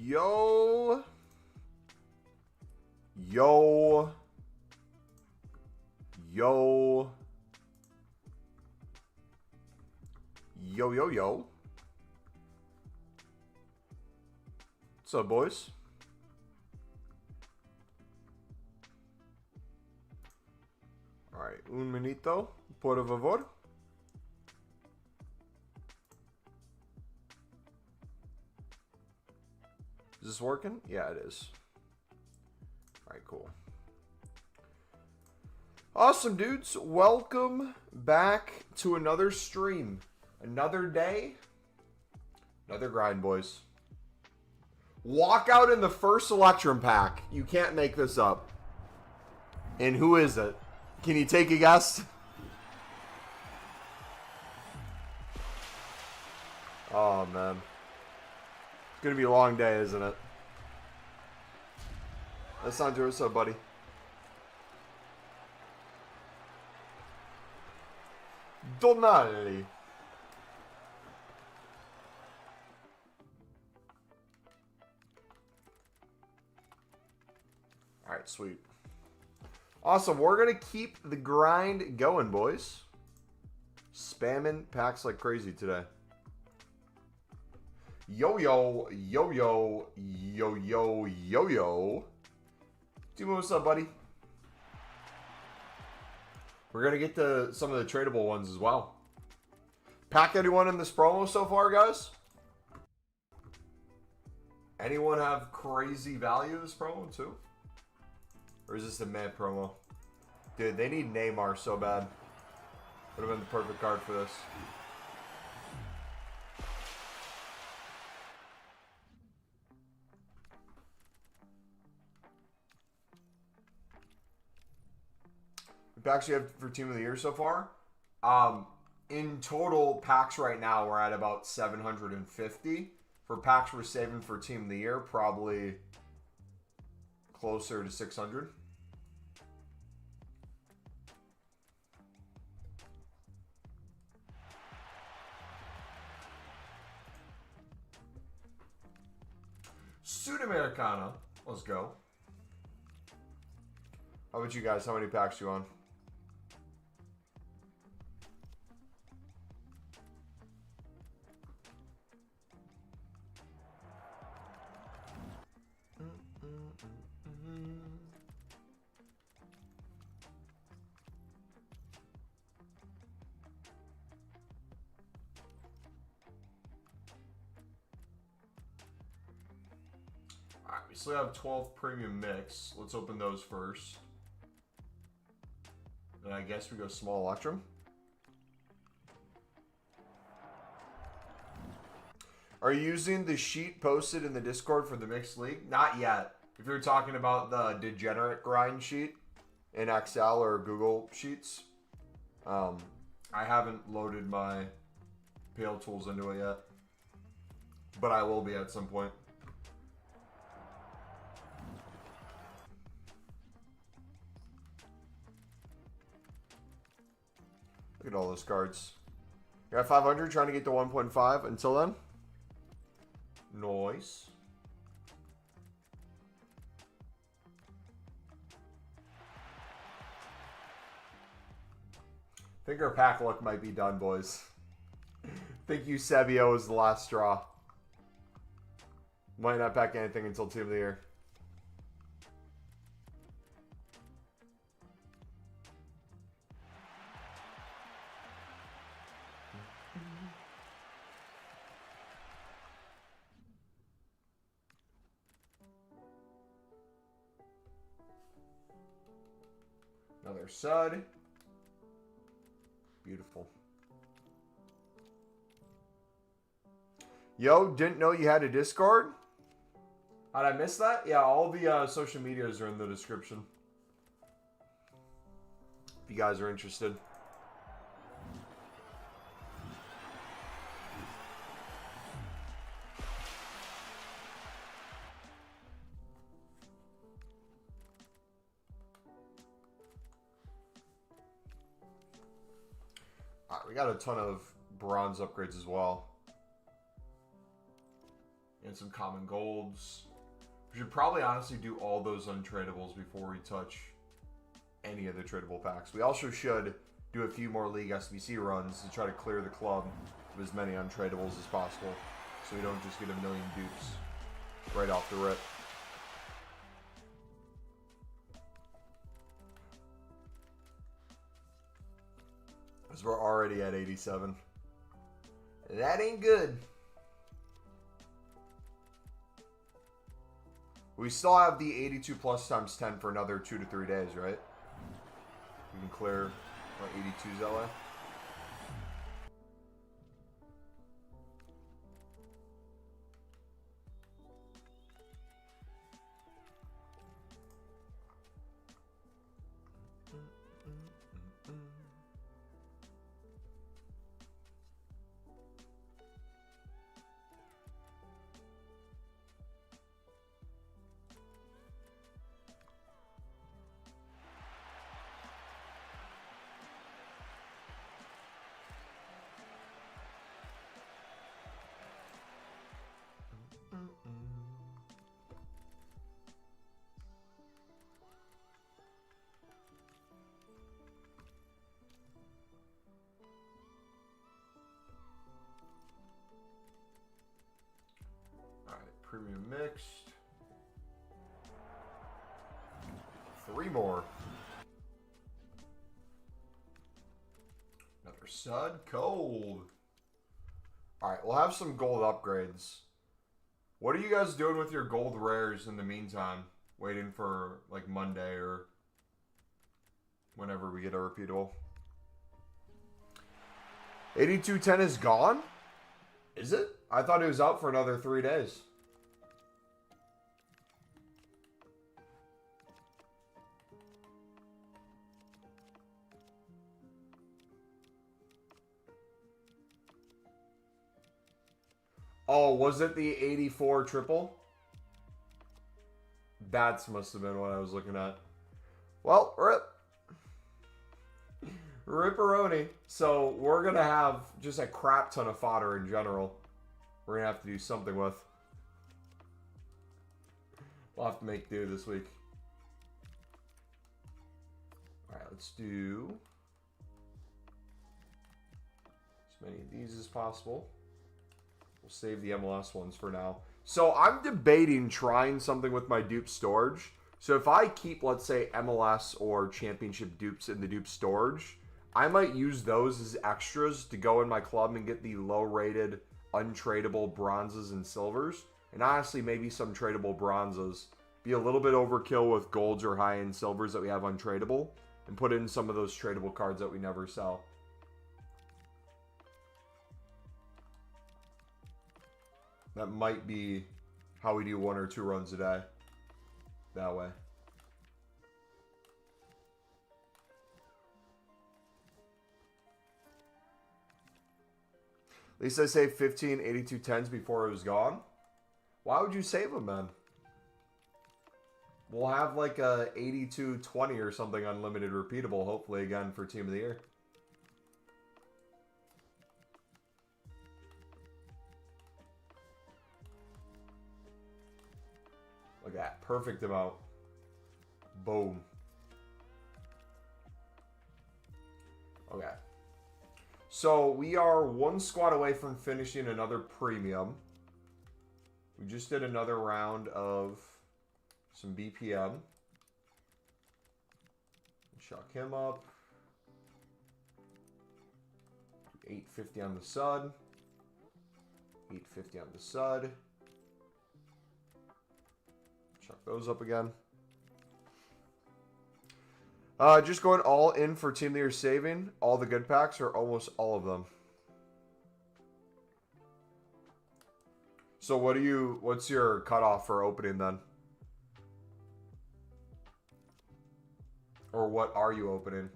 Yo. Yo. Yo. Yo, yo, yo. What's up, boys? All right, un minuto, por favor. Is this working? Yeah, it is. All right, cool. Awesome, dudes. Welcome back to another stream. Another day. Another grind, boys. Walk out in the first Electrum pack. You can't make this up. And who is it? Can you take a guess? Oh, man. It's going to be a long day, isn't it? That's not true. What's up, buddy? Donali. All right, sweet. Awesome. We're going to keep the grind going, boys. Spamming packs like crazy today. Yo-yo, yo-yo, yo-yo, yo-yo. Timo, what's up, buddy? We're going to get to some of the tradable ones as well. Pack anyone in this promo so far, guys? Anyone have crazy value this promo, too? Or is this a mad promo? Dude, they need Neymar so bad. Would have been the perfect card for this. The packs you have for Team of the Year so far? In total, packs right now, we're at about 750. For packs we're saving for Team of the Year, probably closer to 600. Sudamericana. Let's go. How about you guys? How many packs you on? Alright, we still have 12 premium mix. Let's open those first. And I guess we go small Electrum. Are you using the sheet posted in the Discord for the mixed league? Not yet. If you're talking about the degenerate grind sheet in Excel or Google Sheets, I haven't loaded my Pale Tools into it yet. But I will be at some point. Look at all those cards. You're at 500 trying to get to 1.5 until then. Nice. I think our pack luck might be done, boys. I think Eusebio is the last straw. Might not pack anything until Team of the Year. Another Sud. Beautiful. Yo, didn't know you had a Discord? How'd I miss that? Yeah, all the social medias are in the description. If you guys are interested. We got a ton of bronze upgrades as well. and some common golds. We should probably honestly do all those untradables before we touch any of the tradable packs. We also should do a few more League SBC runs to try to clear the club of as many untradables as possible, so we don't just get a million dupes right off the rip. Because we're already at 87. That ain't good. We still have the 82 plus times 10 for another 2 to 3 days, right? We can clear our 82s that way. Premium mixed. 3 more. Another Sud cold. Alright, we'll have some gold upgrades. What are you guys doing with your gold rares in the meantime? Waiting for like Monday or whenever we get a repeatable. 8210 is gone? Is it? I thought it was out for another 3 days. Oh, was it the 84 triple? That must have been what I was looking at. Well, rip. Ripperoni. So, we're going to have just a crap ton of fodder in general. We're going to have to do something with. We'll have to make do this week. Alright, let's do as many of these as possible. We'll save the MLS ones for now. So I'm debating trying something with my dupe storage. So if I keep, let's say, MLS or championship dupes in the dupe storage, I might use those as extras to go in my club and get the low-rated, untradable bronzes and silvers. And honestly, maybe some tradable bronzes. Be a little bit overkill with golds or high-end silvers that we have untradable. And put in some of those tradable cards that we never sell. That might be how we do 1 or 2 runs a day. That way. At least I saved 15 8210s before it was gone. Why would you save them, man? We'll have like a 8220 or something unlimited repeatable, hopefully, again, for Team of the Year. Look at that. Perfect amount. Boom. Okay. So we are 1 squad away from finishing another premium. We just did another round of some BPM. Chuck him up. 850 on the Sud. 850 on the Sud. Chuck those up again. Just going all in for Team of the Year saving. All the good packs, or almost all of them. So what's your cutoff for opening then? Or what are you opening?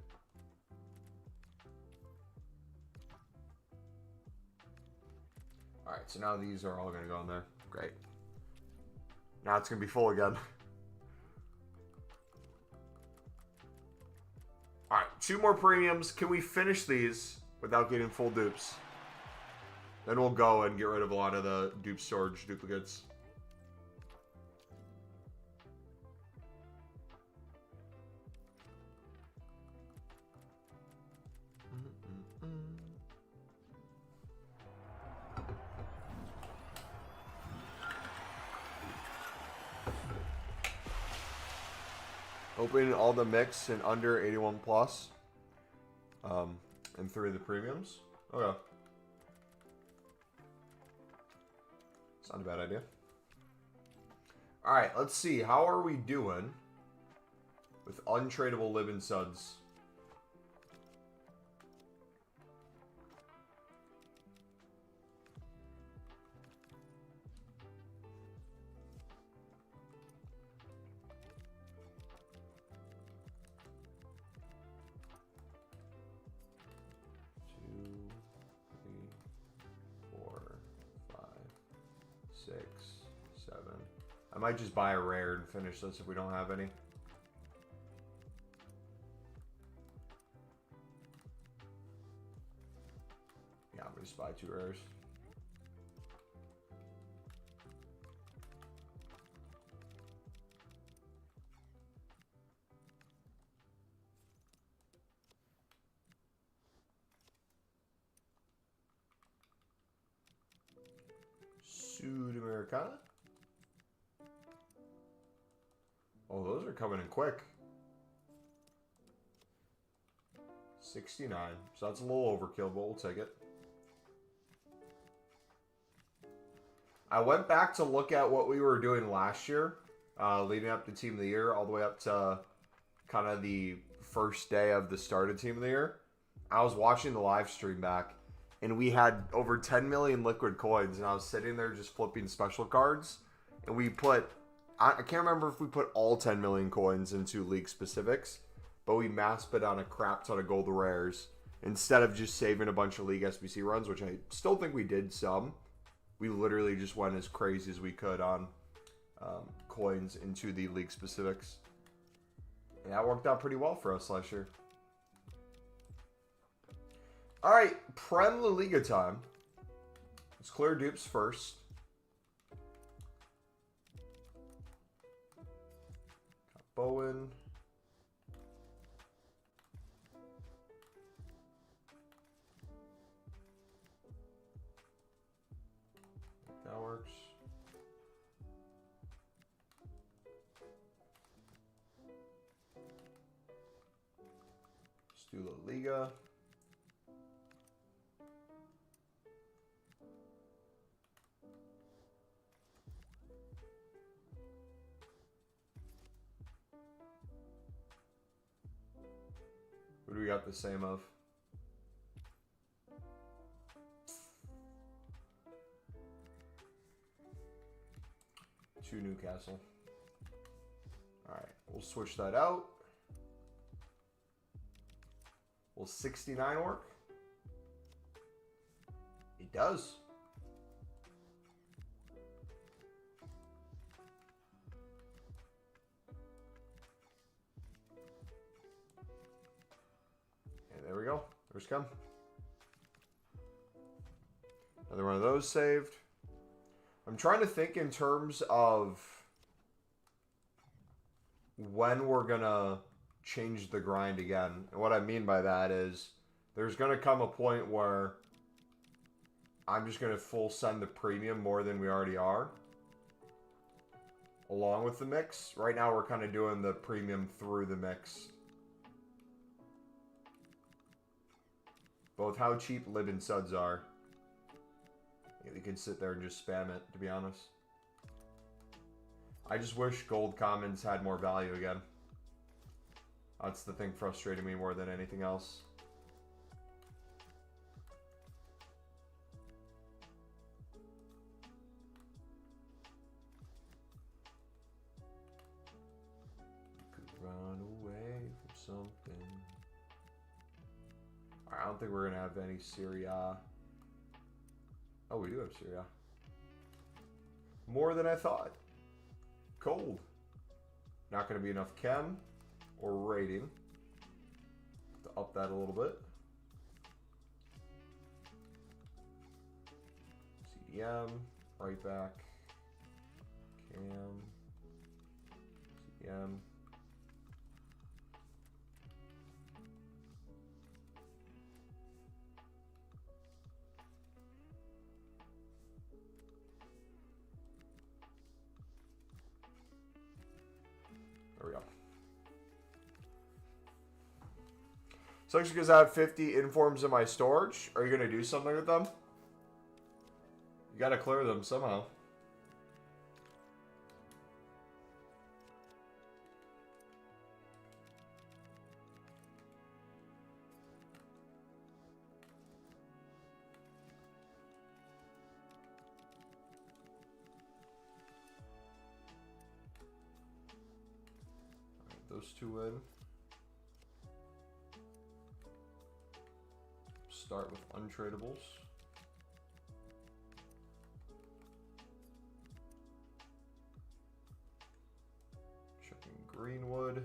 Alright, so now these are all going to go in there. Great. Now it's going to be full again. Alright, 2 more premiums. Can we finish these without getting full dupes? Then we'll go and get rid of a lot of the dupe storage duplicates. Opening all the mix and under 81 plus. And 3 of the premiums. Okay. It's not a bad idea. Alright, let's see. How are we doing with untradeable Libin Suds? I might just buy a rare and finish this if we don't have any. Yeah, I'm gonna just buy 2 rares. Sudamericana. Oh, those are coming in quick. 69. So that's a little overkill, but we'll take it. I went back to look at what we were doing last year, leading up to Team of the Year, all the way up to kind of the first day of the start of Team of the Year. I was watching the live stream back, and we had over 10 million liquid coins, and I was sitting there just flipping special cards, and we put... I can't remember if we put all 10 million coins into league specifics, but we mass bid on a crap ton of gold rares instead of just saving a bunch of league SBC runs, which I still think we did some. We literally just went as crazy as we could on coins into the league specifics. And that worked out pretty well for us last year. All right, Prem La Liga time. Let's clear dupes first. Bowen. That works. Let's do La Liga. What do we got the same of? To Newcastle. Alright, we'll switch that out. Will 69 work? It does. There we go. There's come. Another one of those saved. I'm trying to think in terms of when we're going to change the grind again. And what I mean by that is there's going to come a point where I'm just going to full send the premium more than we already are, along with the mix. Right now we're kind of doing the premium through the mix. Both how cheap Libin Suds are. You can sit there and just spam it, to be honest. I just wish gold commons had more value again. That's the thing frustrating me more than anything else. You could run away from something. I don't think we're going to have any Syria. Oh, we do have Syria. More than I thought. Cold. Not going to be enough chem or rating to up that a little bit. CM, right back, Cam, CM. There we go. So actually, because I have 50 informs in my storage, are you going to do something with them? You got to clear them somehow. All right, those two in. Start with untradables. Checking Greenwood.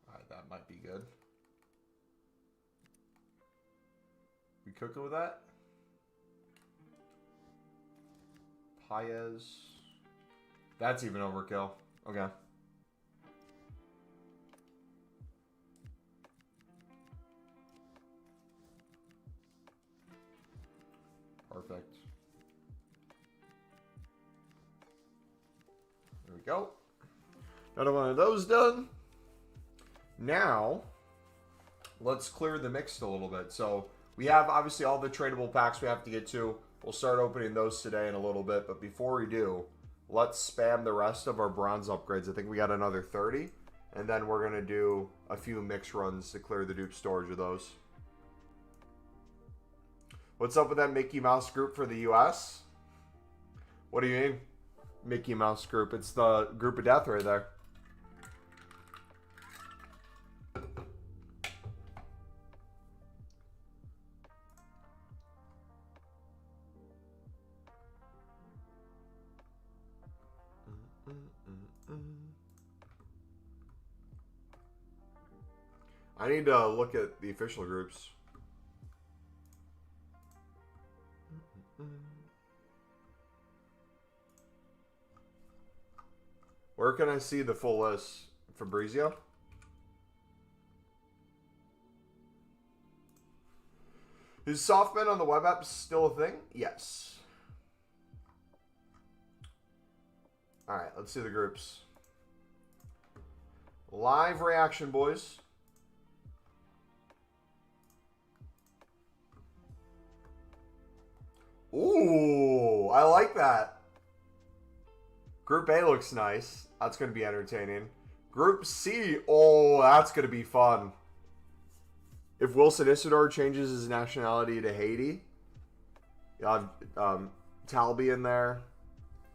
All right, that might be good. We cooking with that? Paez. That's even overkill. Okay. Perfect. There we go. Another one of those done. Now, let's clear the mixed a little bit. So, we have obviously all the tradable packs we have to get to. We'll start opening those today in a little bit. But before we do, let's spam the rest of our bronze upgrades. I think we got another 30. And then we're going to do a few mix runs to clear the dupe storage of those. What's up with that Mickey Mouse group for the US? What do you mean? Mickey Mouse group. It's the group of death right there. I need to look at the official groups. Where can I see the full list? Fabrizio? Is Softman on the web app still a thing? Yes. Alright, let's see the groups. Live reaction, boys. Ooh, I like that. Group A looks nice. That's going to be entertaining. Group C, oh, that's going to be fun. If Wilson Isidore changes his nationality to Haiti, you'll have Talby in there.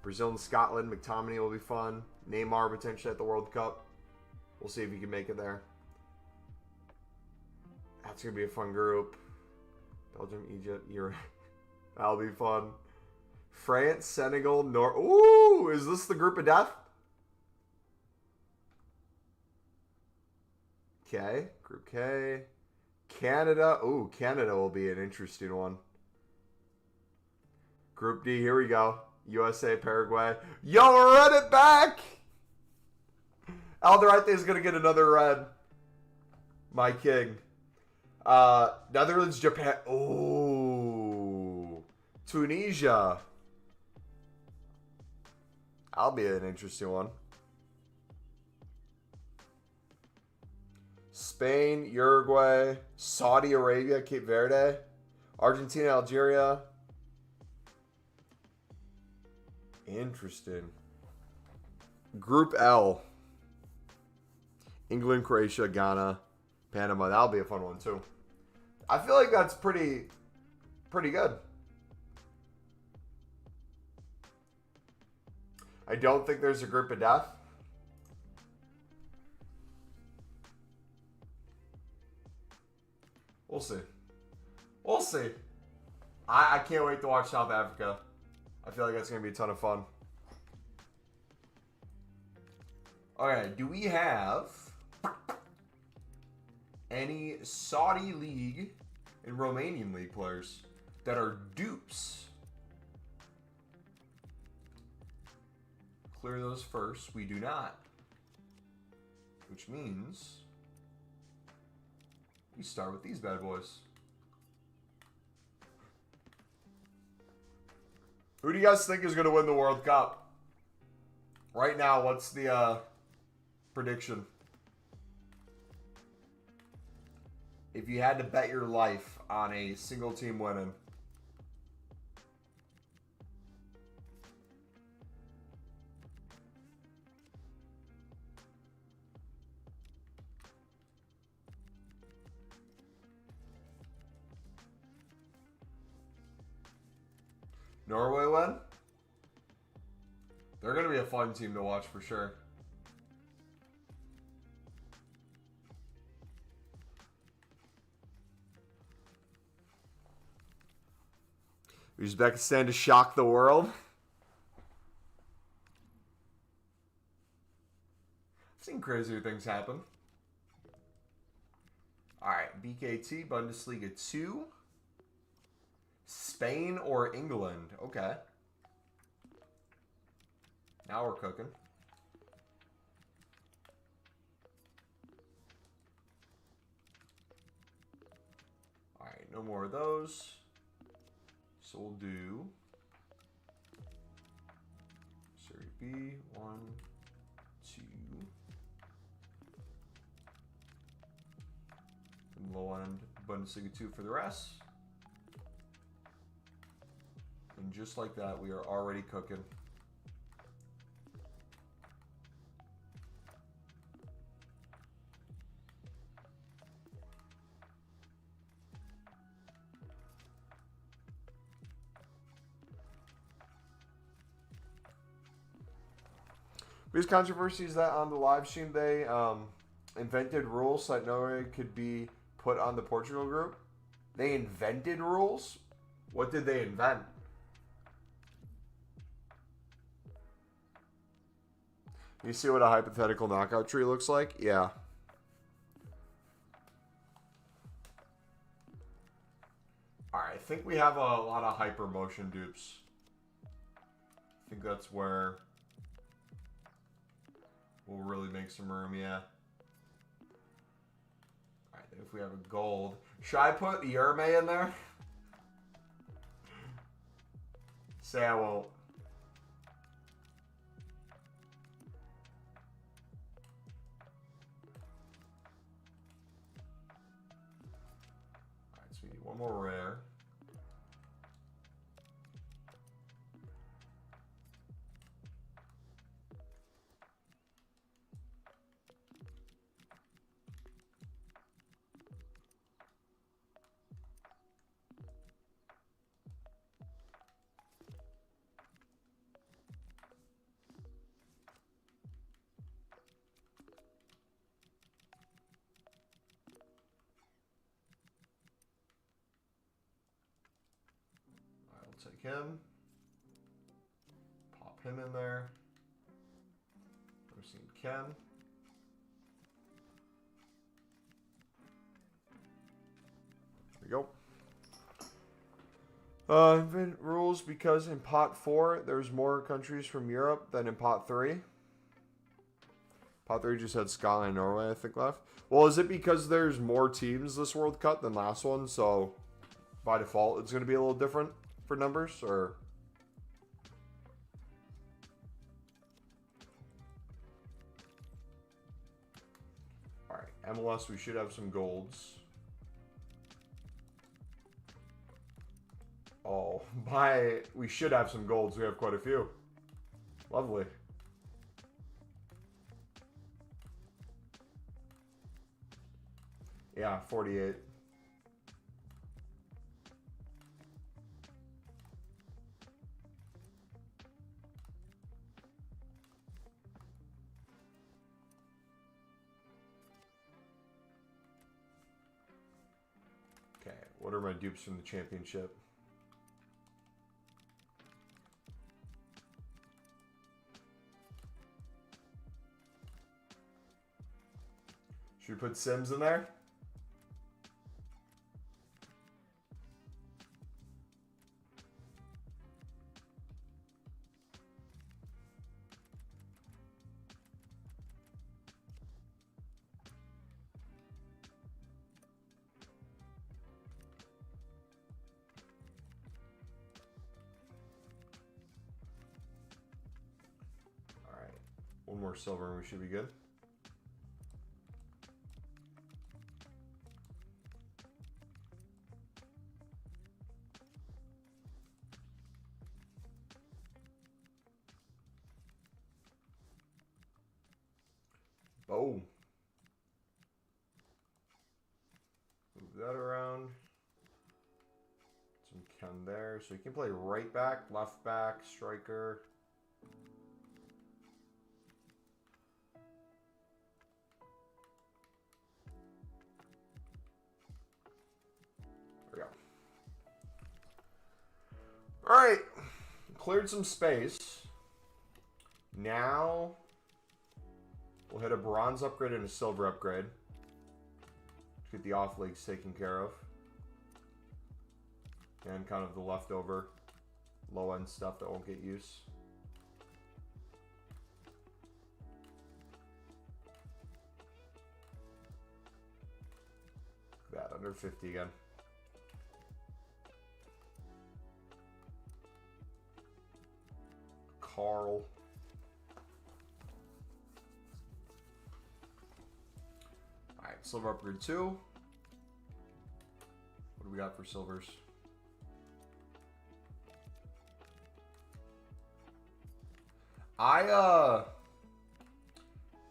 Brazil and Scotland, McTominay will be fun. Neymar potentially at the World Cup. We'll see if he can make it there. That's going to be a fun group. Belgium, Egypt, Europe. That'll be fun. France, Senegal, Ooh, is this the group of death? Okay, Group K. Canada. Ooh, Canada will be an interesting one. Group D, here we go. USA, Paraguay. Yo, run it back! Alderete is going to get another red. My king. Netherlands, Japan. Ooh. Tunisia. That'll be an interesting one. Spain, Uruguay, Saudi Arabia, Cape Verde, Argentina, Algeria. Interesting. Group L. England, Croatia, Ghana, Panama. That'll be a fun one too. I feel like that's pretty good. I don't think there's a group of death. We'll see. We'll see. I can't wait to watch South Africa. I feel like that's going to be a ton of fun. Okay, do we have any Saudi League and Romanian League players that are dupes? Clear those first. We do not. Which means we start with these bad boys. Who do you guys think is going to win the World Cup? Right now, what's the prediction? If you had to bet your life on a single team winning. Norway win? They're going to be a fun team to watch for sure. Uzbekistan to shock the world. I've seen crazier things happen. Alright, BKT, Bundesliga 2. Spain or England? Okay. Now we're cooking. Alright, no more of those. So we'll do Serie B, 1, 2. And low end Bundesliga 2 for the rest. And just like that, we are already cooking. Biggest controversy is that on the live stream they invented rules so that Norway could be put on the Portugal group. They invented rules? What did they invent? You see what a hypothetical knockout tree looks like? Yeah. Alright, I think we have a lot of hyper motion dupes. I think that's where we'll really make some room, yeah. Alright, then if we have a gold. Should I put Yerme in there? Say I won't. Alright, so we need one more rare. Take him. Pop him in there. We're seeing Ken. There we go. Invent rules because in pot 4 there's more countries from Europe than in pot 3. Pot 3 just had Scotland and Norway, I think, left. Well, is it because there's more teams this World Cup than last one, so by default it's going to be a little different for numbers, or? Alright, MLS, we should have some golds. Oh, we should have some golds. We have quite a few. Lovely. Yeah, 48. Okay, what are my dupes from the championship? Should we put Sims in there? All right. One more silver and we should be good. Oh. Move that around. Some Ken there. So you can play right back, left back, striker. There we go. Alright. Cleared some space. Now we'll hit a bronze upgrade and a silver upgrade. Get the off leagues taken care of. And kind of the leftover low end stuff that won't get use. That under 50 again. Carl. Alright, silver upgrade 2. What do we got for silvers?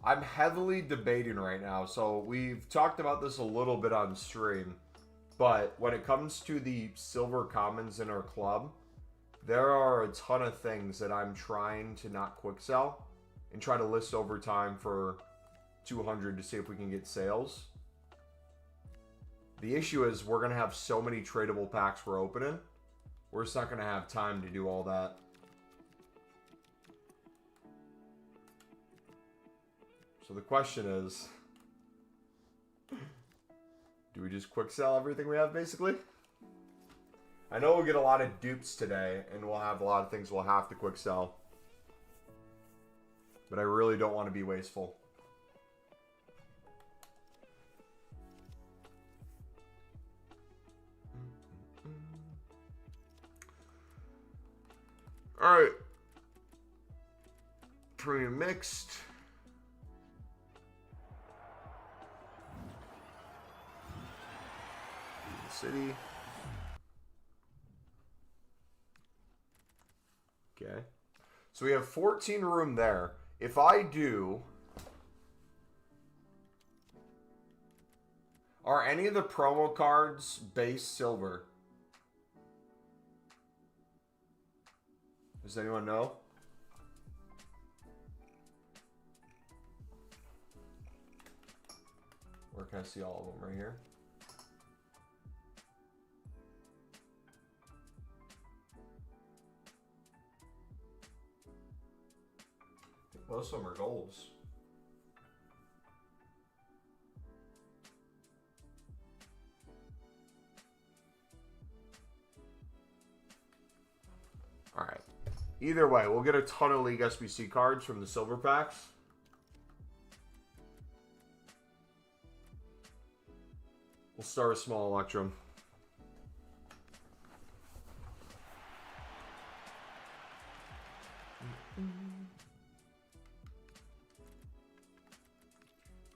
I'm heavily debating right now. So we've talked about this a little bit on stream, but when it comes to the silver commons in our club, there are a ton of things that I'm trying to not quick sell and try to list over time for 200 to see if we can get sales. The issue is we're going to have so many tradable packs we're opening. We're just not going to have time to do all that. So the question is, do we just quick sell everything we have basically? I know we'll get a lot of dupes today and we'll have a lot of things we'll have to quick sell. But I really don't want to be wasteful. Alright. Premium mixed. City. Okay. So we have 14 room there. If I do... Are any of the promo cards base silver? Does anyone know? Where can I see all of them? Right here? Most of them are golds. All right. Either way, we'll get a ton of League SBC cards from the silver packs. We'll start with small Electrum.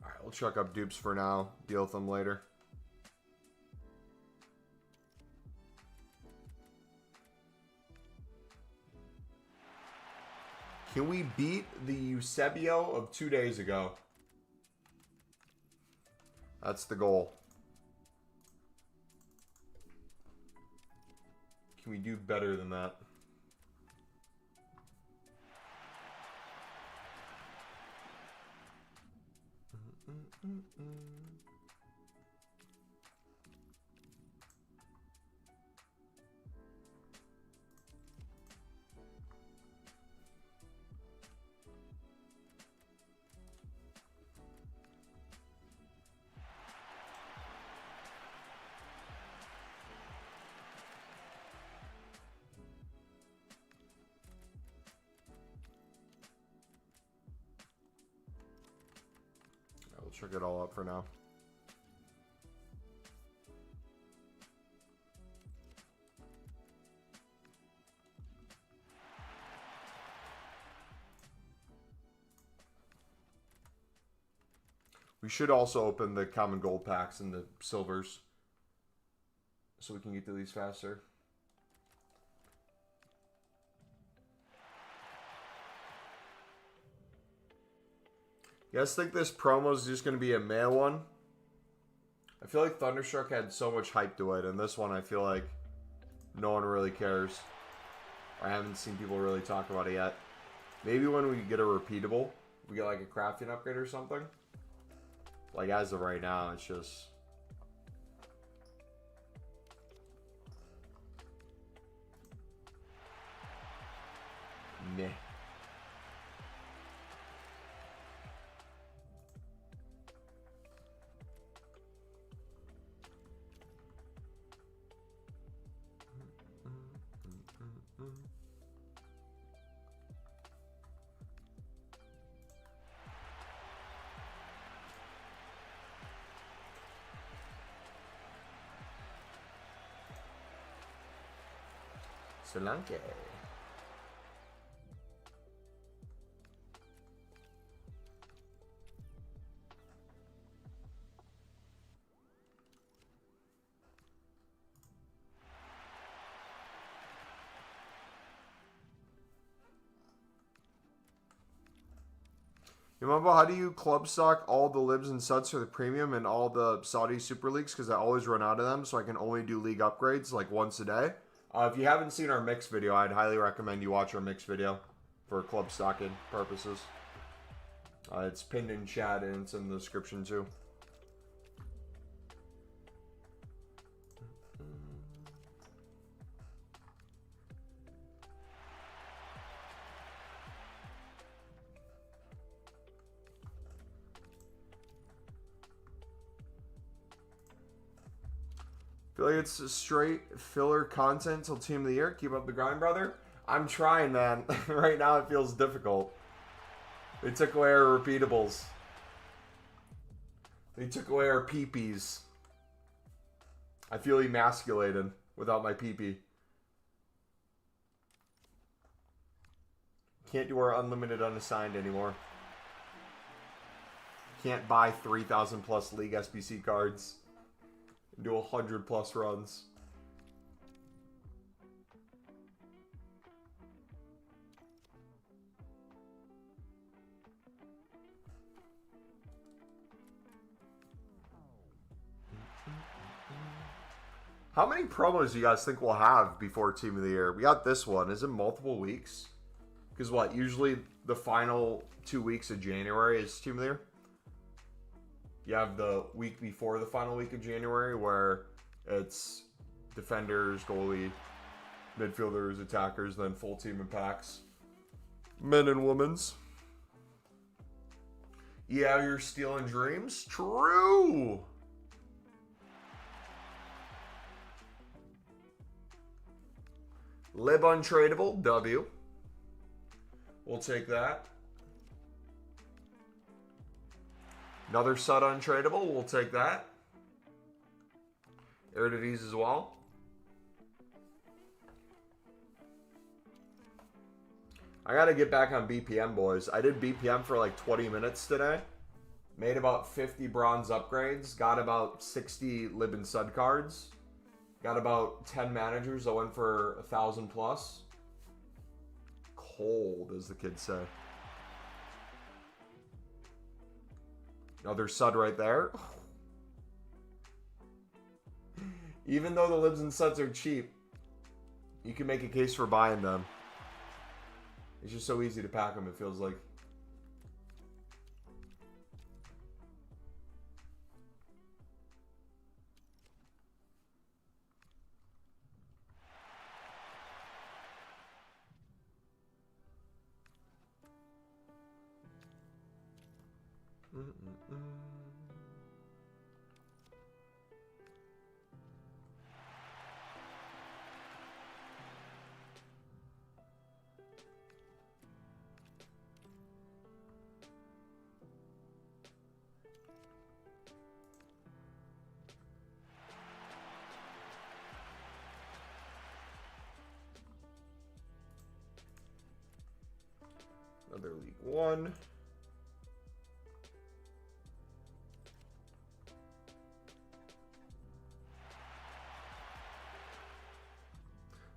Alright, we'll chuck up dupes for now. Deal with them later. Can we beat the Eusebio of 2 days ago? That's the goal. Can we do better than that? check it all up for now. We should also open the common gold packs and the silvers so we can get to these faster. You guys think this promo is just going to be a male one? I feel like Thunderstruck had so much hype to it, and this one I feel like no one really cares. I haven't seen people really talk about it yet. Maybe when we get a repeatable, we get like a crafting upgrade or something. Like as of right now, it's just... meh. Solanke. Remember, how do you club stock all the libs and suds for the premium and all the Saudi Super Leagues? Because I always run out of them, so I can only do league upgrades like once a day. If you haven't seen our mix video, I'd highly recommend you watch our mix video for club stocking purposes. It's pinned in chat and it's in the description too. I feel like it's straight filler content till Team of the Year. Keep up the grind, brother. I'm trying, man. Right now it feels difficult. They took away our repeatables. They took away our peepees. I feel emasculated without my peepee. Can't do our unlimited unassigned anymore. Can't buy 3,000 plus League SBC cards. Do 100 plus runs. How many promos do you guys think we'll have before Team of the Year? We got this one. Is it multiple weeks? Because what? Usually the final 2 weeks of January is Team of the Year. You have the week before the final week of January where it's defenders, goalie, midfielders, attackers, then full team and packs. Men and women's. Yeah, you're stealing dreams? True! Lib untradeable, W. We'll take that. Another Sud untradeable, we'll take that. Eredivisie as well. I gotta get back on BPM, boys. I did BPM for like 20 minutes today. Made about 50 bronze upgrades. Got about 60 Lib and Sud cards. Got about 10 managers that went for 1,000 plus. Cold, as the kids say. Another Sud right there. Even though the Libs and Suds are cheap, you can make a case for buying them. It's just so easy to pack them, it feels like. Another League One.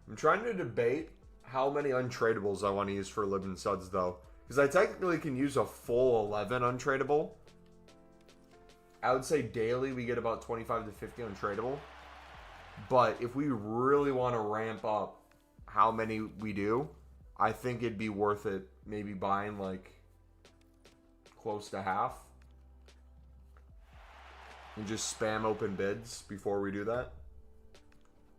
I'm trying to debate how many untradables I want to use for Lib and Suds, though. Because I technically can use a full 11 untradeable. I would say daily we get about 25 to 50 untradeable. But if we really want to ramp up how many we do, I think it'd be worth it maybe buying like close to half. And just spam open bids before we do that.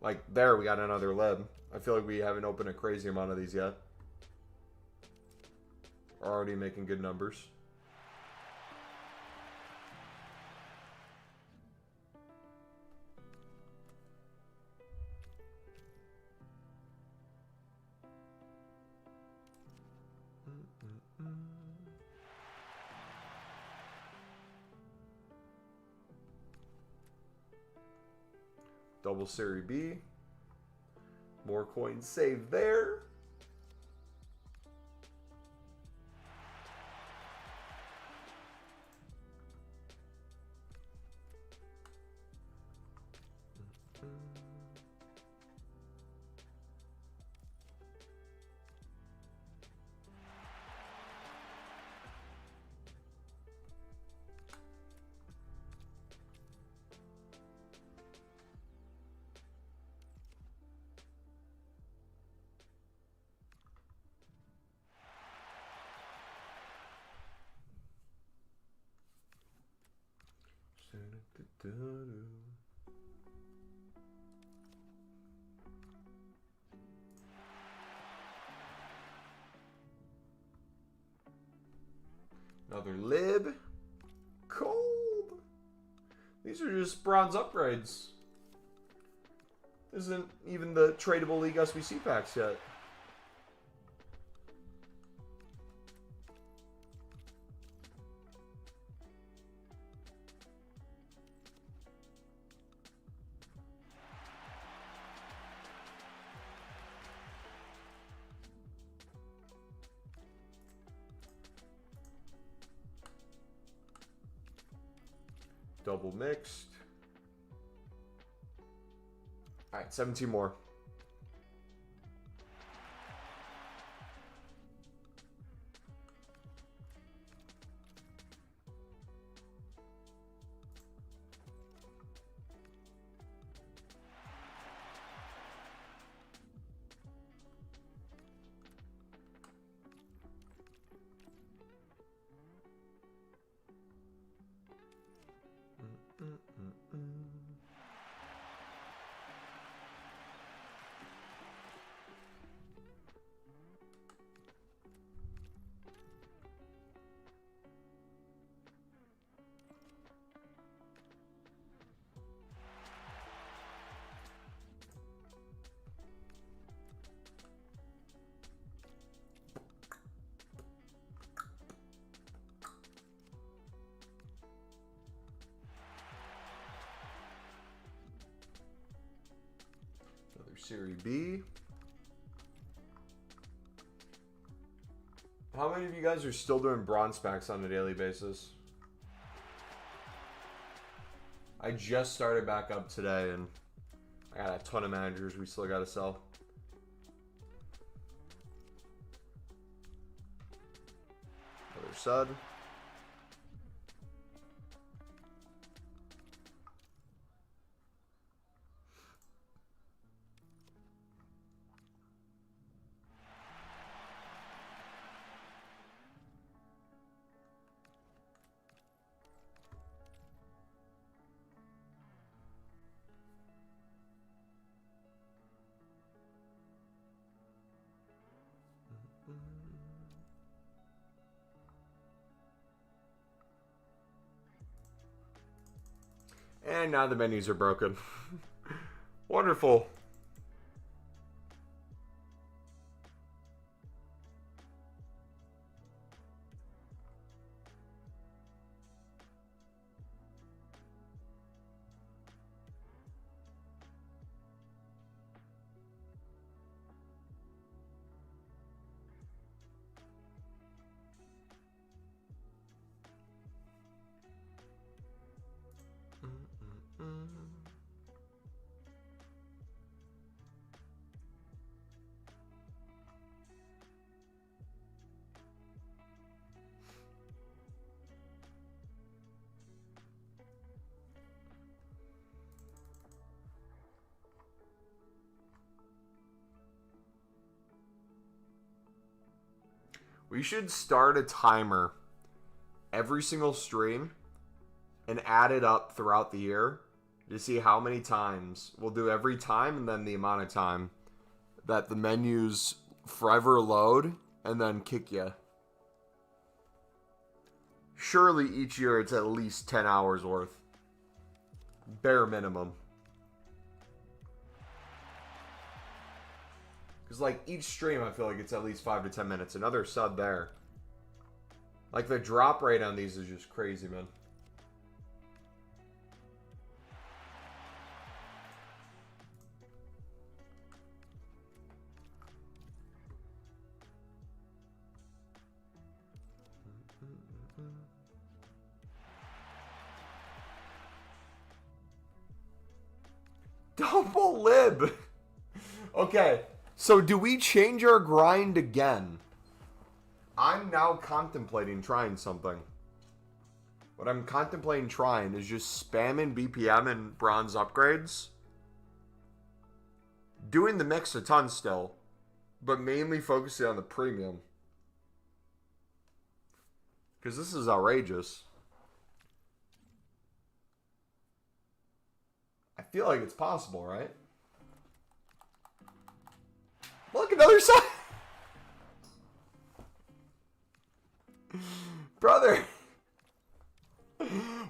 Like there, we got another Lib. I feel like we haven't opened a crazy amount of these yet. We're already making good numbers. Double Series B. More coins saved there. Another Lib. Cold. These are just bronze upgrades. Isn't even the tradable League SBC packs yet. Double mixed. All right, 17 more. Series B. How many of you guys are still doing bronze packs on a daily basis? I just started back up today and I got a ton of managers we still got to sell. Another Sud. And now the menus are broken. Wonderful. We should start a timer every single stream and add it up throughout the year to see how many times. We'll do every time and then the amount of time that the menus forever load and then kick you. Surely each year it's at least 10 hours worth. Bare minimum. Because, like, each stream, I feel like it's at least 5 to 10 minutes. Another sub there. Like, the drop rate on these is just crazy, man. Double lib! Okay. So do we change our grind again? I'm now contemplating trying something. What I'm contemplating trying is just spamming BPM and bronze upgrades. Doing the mix a ton still, but mainly focusing on the premium. Because this is outrageous. I feel like it's possible, right? Look, another side. Brother.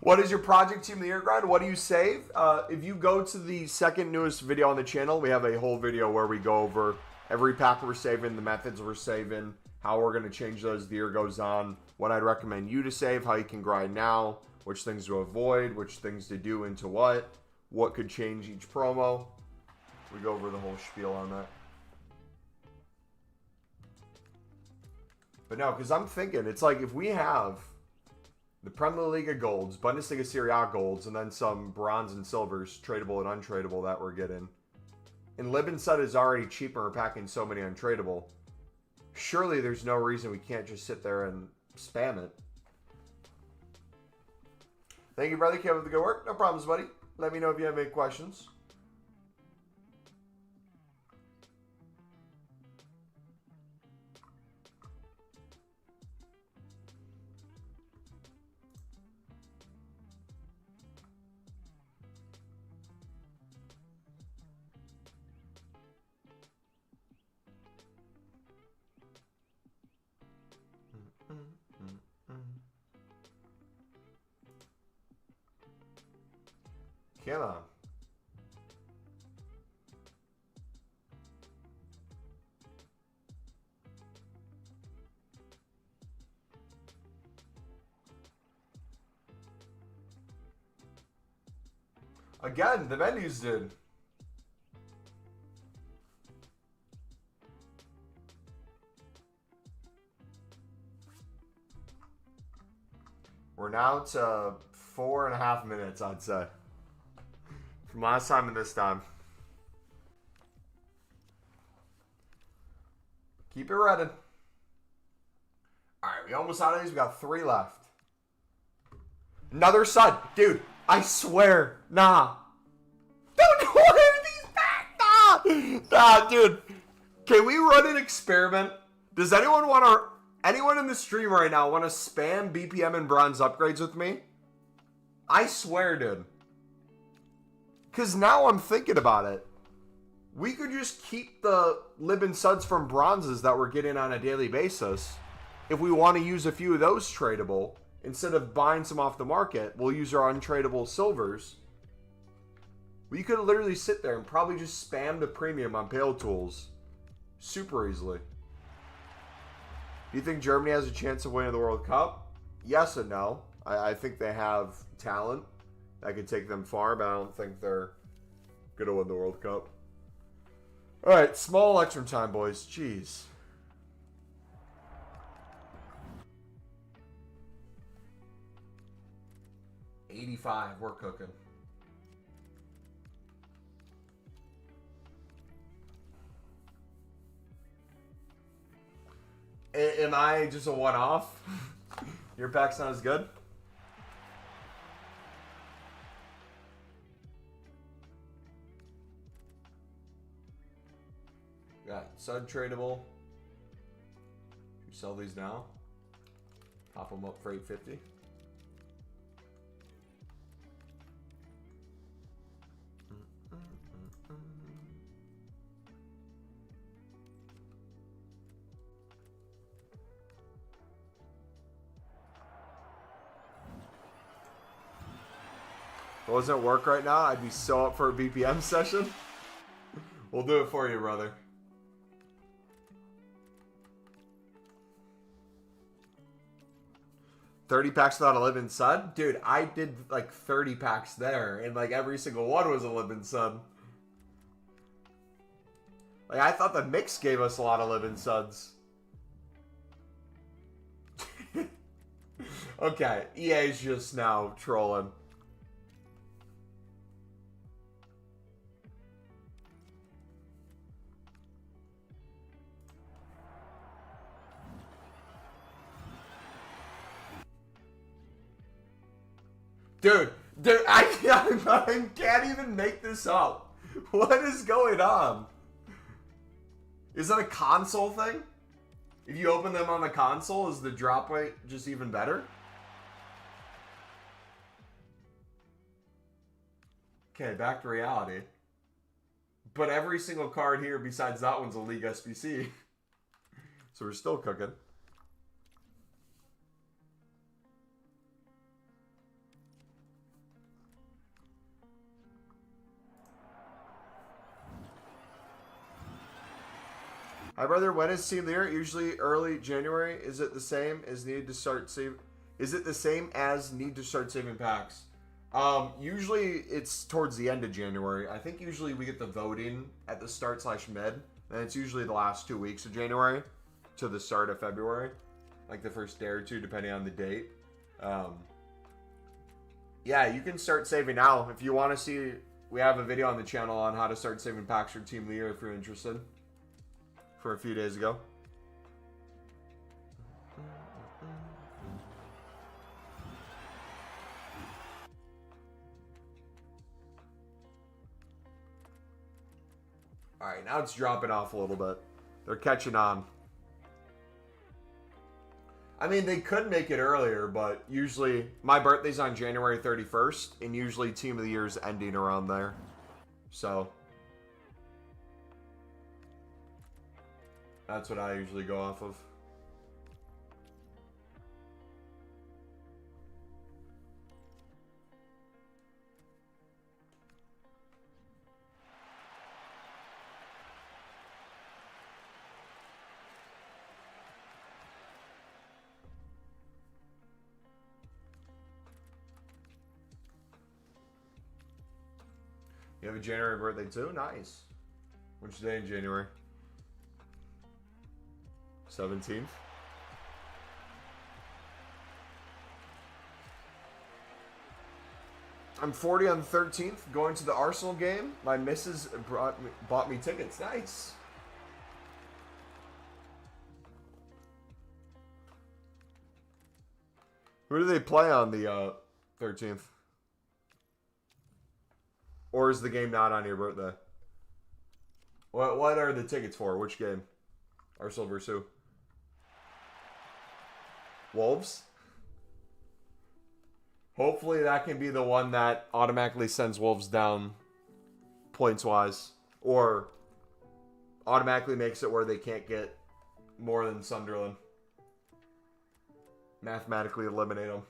What is your project team of the year grind? What do you save? If you go to the second newest video on the channel, we have a whole video where we go over every pack we're saving, the methods we're saving, how we're going to change those as the year goes on, what I'd recommend you to save, how you can grind now, which things to avoid, which things to do into what could change each promo. We go over the whole spiel on that. But no, because I'm thinking, it's like if we have the Premier League golds, Bundesliga Serie A golds, and then some bronze and silvers, tradable and untradeable that we're getting. And Lib and Sud is already cheaper, we're packing so many untradeable. Surely there's no reason we can't just sit there and spam it. Thank you, brother. Keep up the good work. No problems, buddy. Let me know if you have any questions. Come on. Again, the menus did. We're now to 4.5 minutes, I'd say. From last time and this time. Keep it ready. Alright, we almost out of these. We got 3 left. Another Sud. Dude, I swear. Nah. Don't order these back. Nah, dude. Can we run an experiment? Does anyone want to... Anyone in the stream right now want to spam BPM and bronze upgrades with me? I swear, dude. Because now I'm thinking about it. We could just keep the Lib and Suds from bronzes that we're getting on a daily basis. If we want to use a few of those tradable, instead of buying some off the market, we'll use our untradeable silvers. We could literally sit there and probably just spam the premium on Pale Tools super easily. Do you think Germany has a chance of winning the World Cup? Yes and no. I think they have talent that could take them far, but I don't think they're going to win the World Cup. All right, small election time, boys. Jeez. $85, we're cooking. Am I just a one-off? Your pack's not as good? Got sub tradable. You sell these now. Pop them up for 850. If it wasn't work right now, I'd be so up for a BPM session. We'll do it for you, brother. $30 packs without a Libin Sud? Dude, I did like 30 packs there, and like every single one was a Libin Sud. Like, I thought the mix gave us a lot of Libin Suds. Okay, EA's just now trolling. Dude, I can't even make this up. What is going on? Is that a console thing? If you open them on the console, is the drop rate just even better? Okay, back to reality. But every single card here besides that one's a League SBC. So we're still cooking. Hi brother, when is Team Leader? Usually early January. Is it the same as need to start save? Is it the same as need to start saving packs? Usually it's towards the end of January. I think usually we get the voting at the start / mid, and it's usually the last 2 weeks of January to the start of February, like the first day or two, depending on the date. Yeah, you can start saving now if you want to see. We have a video on the channel on how to start saving packs for Team Leader if you're interested. For a few days ago. Alright, now it's dropping off a little bit. They're catching on. I mean, they could make it earlier, but usually my birthday's on January 31st, and usually Team of the Year is ending around there. So that's what I usually go off of. You have a January birthday too? Nice. Which day in January? 17th. I'm 40 on the 13th, going to the Arsenal game. My missus bought me tickets. Nice. Who do they play on the 13th? Or is the game not on your birthday? What are the tickets for? Which game? Arsenal versus who? Wolves? Hopefully that can be the one that automatically sends Wolves down points-wise. Or automatically makes it where they can't get more than Sunderland. Mathematically eliminate them.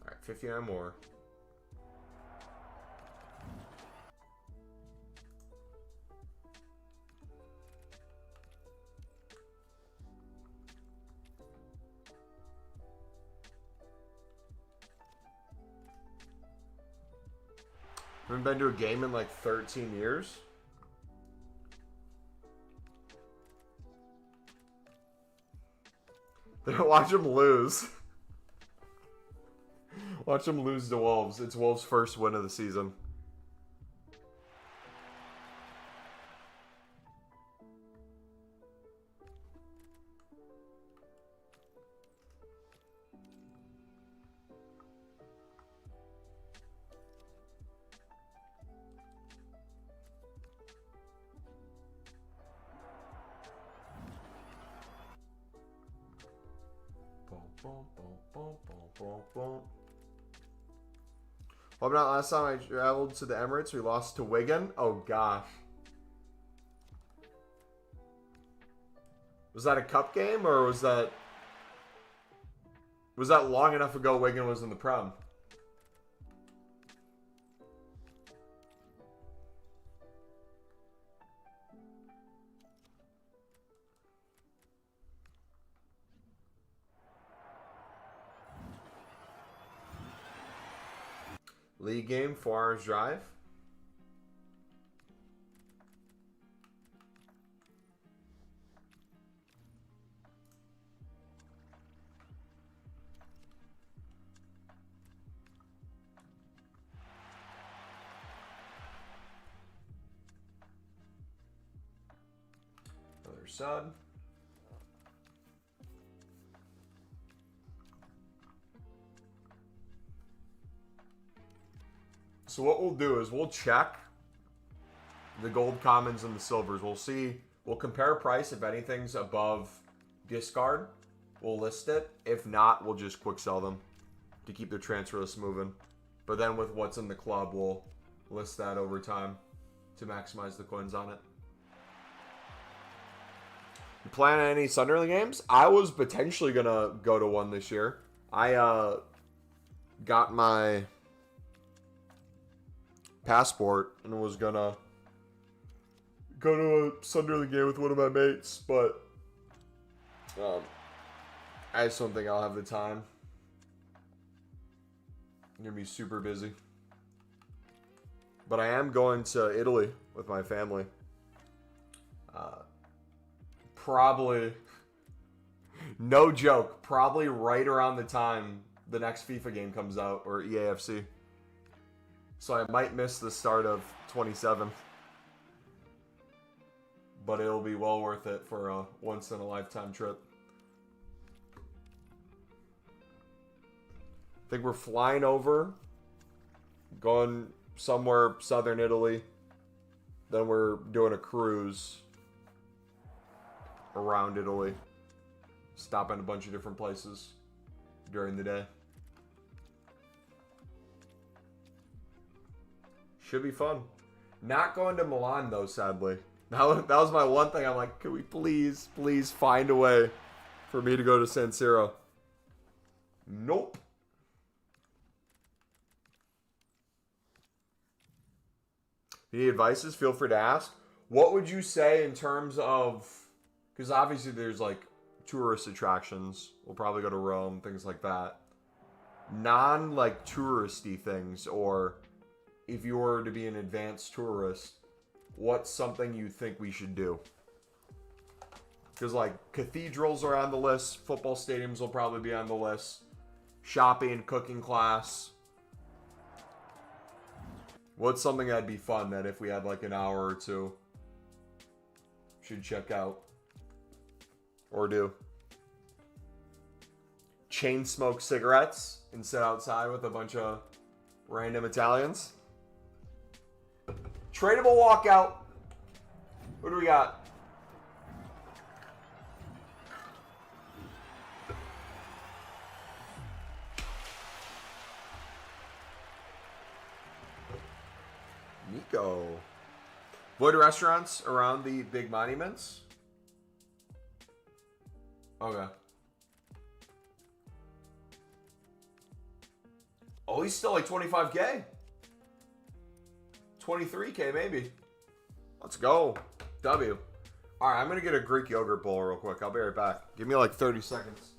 Alright, 59 more. Haven't been to a game in like 13 years. Watch them lose. Watch them lose to Wolves. It's Wolves' first win of the season. What about last time I traveled to the Emirates? We lost to Wigan. Oh gosh. Was that a cup game or was that long enough ago Wigan was in the Prem? League game, 4 hours drive. Another sud. So what we'll do is we'll check the gold commons and the silvers. We'll see, we'll compare price. If anything's above discard, we'll list it. If not, we'll just quick sell them to keep the transfer list moving. But then with what's in the club, we'll list that over time to maximize the coins on it. You plan on any Sunderland games? I was potentially going to go to one this year. I got my passport and was gonna go to a Sunderland game with one of my mates, but I just don't think I'll have the time. I'm gonna be super busy. But I am going to Italy with my family. Probably, no joke, probably right around the time the next FIFA game comes out, or EAFC. So I might miss the start of 27. But it'll be well worth it for a once-in-a-lifetime trip. I think we're flying over, going somewhere southern Italy. Then we're doing a cruise around Italy. Stopping a bunch of different places during the day. Should be fun. Not going to Milan though, sadly. That was my one thing. I'm like, can we please find a way for me to go to San Siro? Nope. If you need advices, feel free to ask. What would you say in terms of, because obviously there's like tourist attractions. We'll probably go to Rome, things like that. Non like touristy things, or if you were to be an advanced tourist, what's something you think we should do? Because like cathedrals are on the list, football stadiums will probably be on the list, shopping, cooking class. What's something that'd be fun that if we had like an hour or two, should check out or do? Chain smoke cigarettes and sit outside with a bunch of random Italians. Tradable walkout. What do we got? Nico. Void restaurants around the big monuments? Okay. Oh, he's still like 25K. 23K maybe. Let's go. W. All right, I'm going to get a Greek yogurt bowl real quick. I'll be right back. Give me like 30 seconds.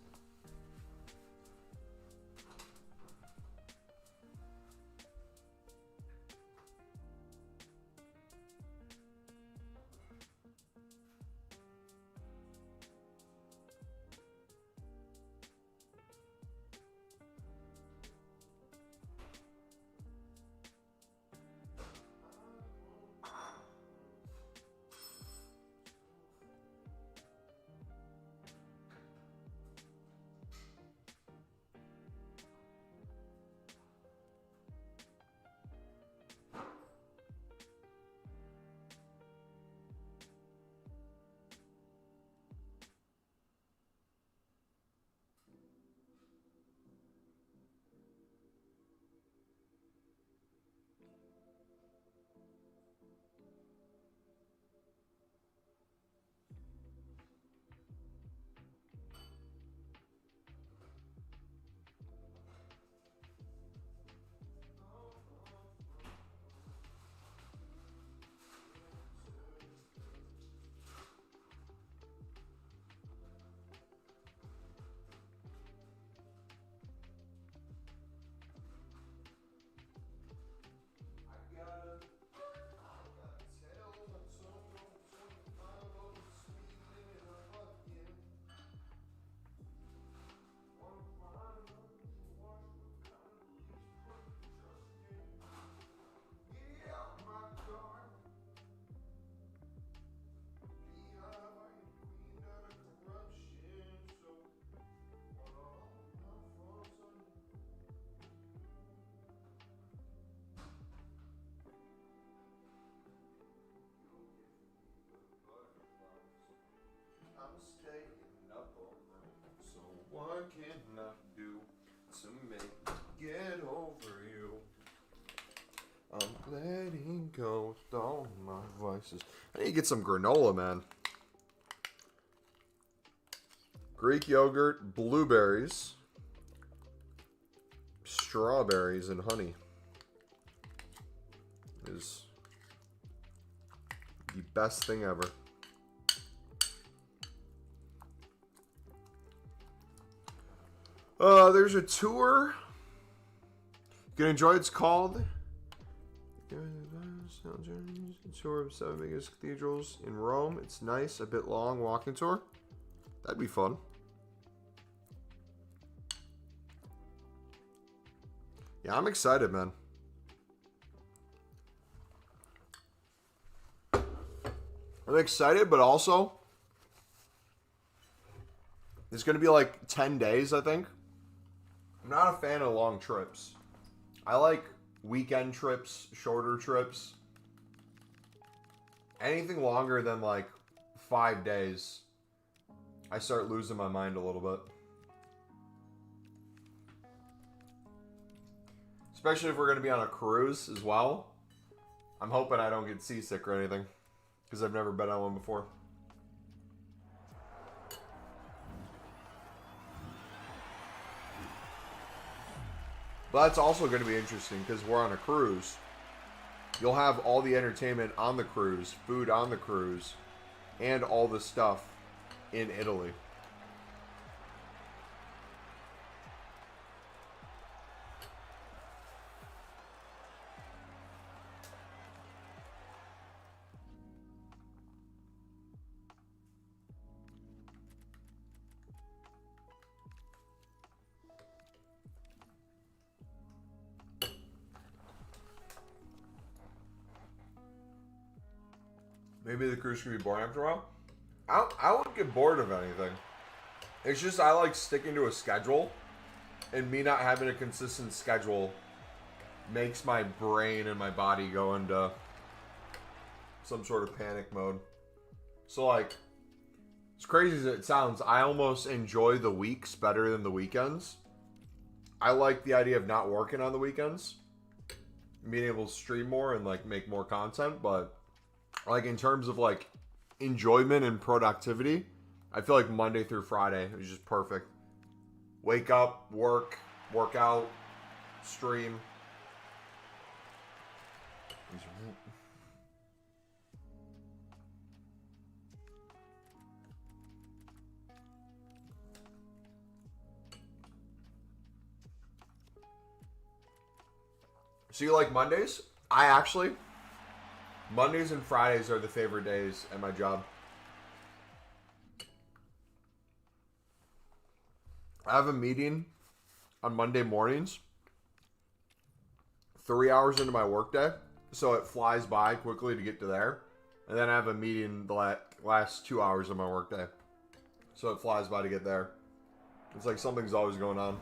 What can I do to make get over you? I'm letting go with all my vices. I need to get some granola, man. Greek yogurt, blueberries, strawberries, and honey is the best thing ever. There's a tour you can enjoy. It's called Tour of 7 Biggest Cathedrals in Rome. It's nice, a bit long walking tour. That'd be fun. Yeah, I'm excited, man. I'm excited, but also it's going to be like 10 days, I think. I'm not a fan of long trips. I like weekend trips, shorter trips. Anything longer than like 5 days, I start losing my mind a little bit. Especially if we're going to be on a cruise as well. I'm hoping I don't get seasick or anything, because I've never been on one before. But that's also going to be interesting because we're on a cruise. You'll have all the entertainment on the cruise, food on the cruise, and all the stuff in Italy. Maybe the cruise can be boring after a while. I won't get bored of anything. It's just I like sticking to a schedule, and me not having a consistent schedule makes my brain and my body go into some sort of panic mode. So like, as crazy as it sounds, I almost enjoy the weeks better than the weekends. I like the idea of not working on the weekends, being able to stream more and like make more content, but like in terms of like enjoyment and productivity, I feel like Monday through Friday is just perfect. Wake up, work out, stream. So you like Mondays? Mondays and Fridays are the favorite days at my job. I have a meeting on Monday mornings, 3 hours into my workday, so it flies by quickly to get to there. And then I have a meeting the last 2 hours of my workday, so it flies by to get there. It's like something's always going on.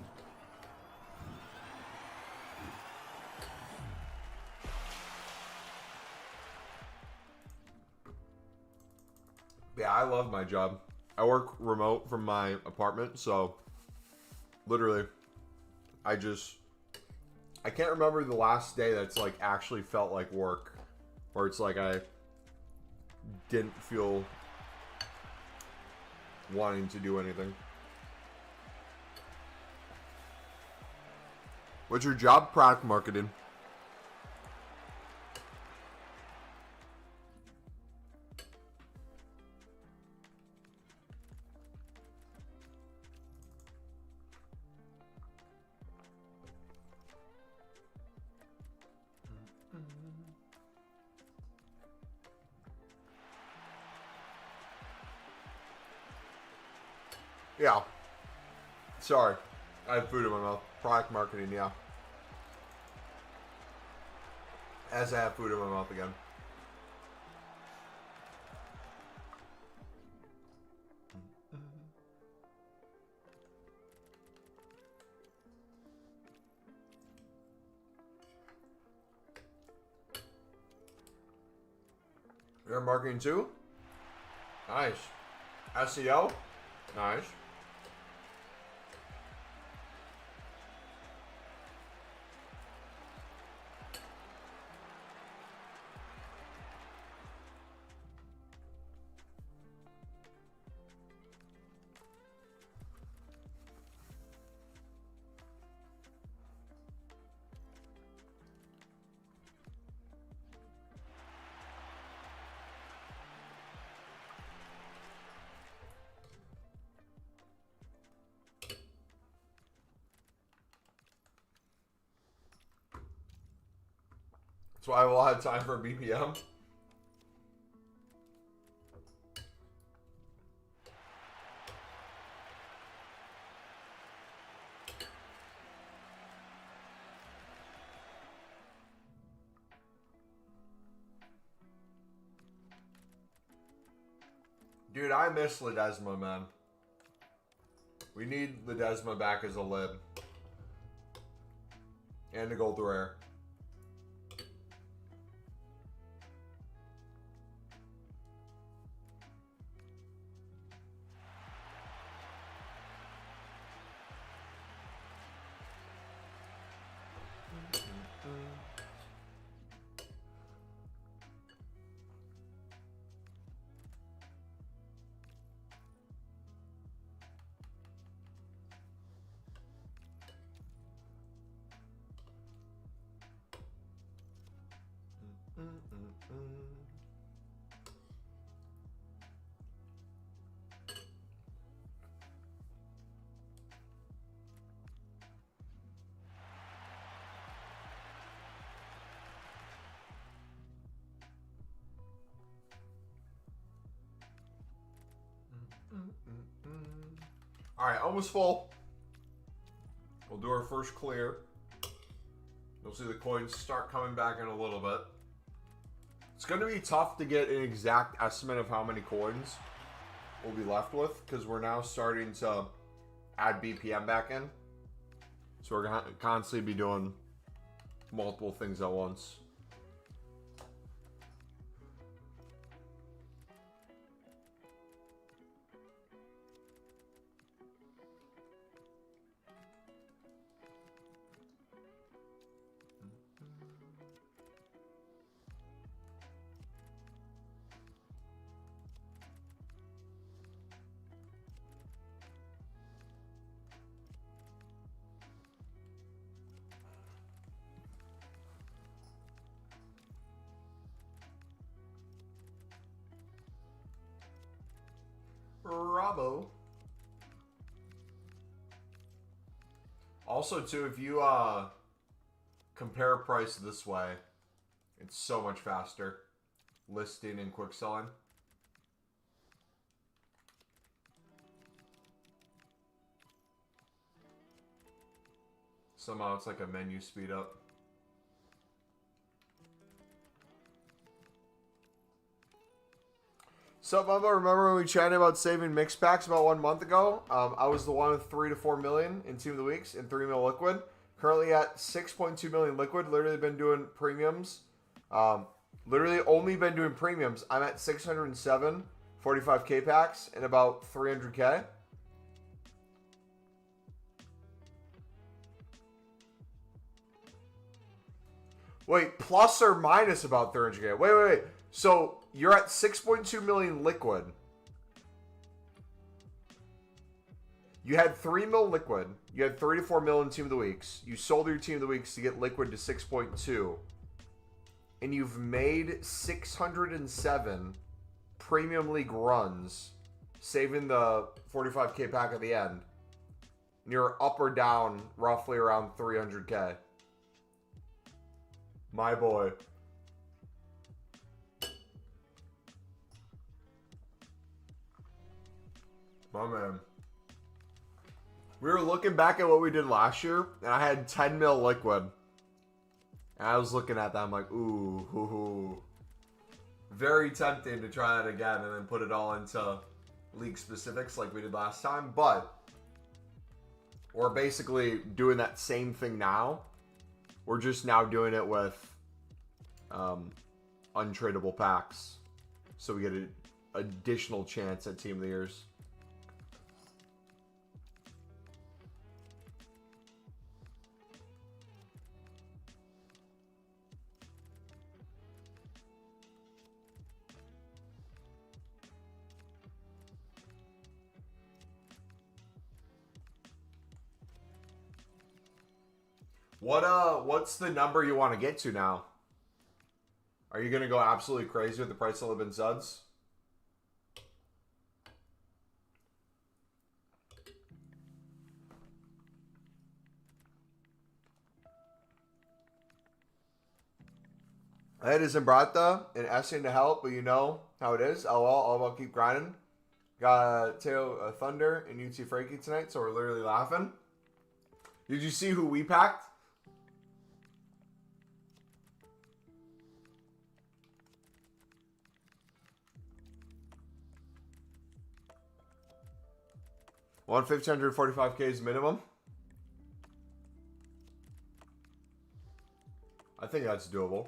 Yeah, I love my job. I work remote from my apartment, so literally, I can't remember the last day that's like actually felt like work, or it's like I didn't feel wanting to do anything. What's your job? Product marketing. Yeah. Sorry. I have food in my mouth. Product marketing, yeah. As I have food in my mouth again. You're marketing too? Nice. SEO? Nice. That's why we'll have time for BPM. Dude, I miss Ledesma, man. We need Ledesma back as a lib. And a gold rare. All right, almost full. We'll do our first clear. You'll see the coins start coming back in a little bit. It's going to be tough to get an exact estimate of how many coins we'll be left with because we're now starting to add BPM back in. So we're going to constantly be doing multiple things at once. Bravo. Also, too, if you compare price this way, it's so much faster. Listing and quick selling. Somehow it's like a menu speed up. So, Bubba, remember when we chatted about saving mix packs about 1 month ago? I was the one with 3 to 4 million in Team of the Weeks and 3 mil liquid. Currently at 6.2 million liquid. Literally been doing premiums. Literally only been doing premiums. I'm at 607 45k packs and about 300k. Wait, plus or minus about 300k? Wait. So you're at 6.2 million liquid. You had 3 mil liquid. You had 3 to 4 mil in Team of the Weeks. You sold your Team of the Weeks to get liquid to 6.2. And you've made 607 Premium League runs, saving the 45k pack at the end. And you're up or down roughly around 300k. My boy. My man. We were looking back at what we did last year, and I had 10 mil liquid. And I was looking at that, I'm like, ooh. Very tempting to try that again and then put it all into league specifics like we did last time. But we're basically doing that same thing now. We're just now doing it with untradeable packs. So we get an additional chance at Team of the Years. What's the number you want to get to now? Are you going to go absolutely crazy with the price of living suds? That is Zimbrata and Essing to help, but you know how it is. LOL, all about keep grinding. Got Tail Thunder and UT Frankie tonight, so we're literally laughing. Did you see who we packed? One 1,545K is minimum. I think that's doable.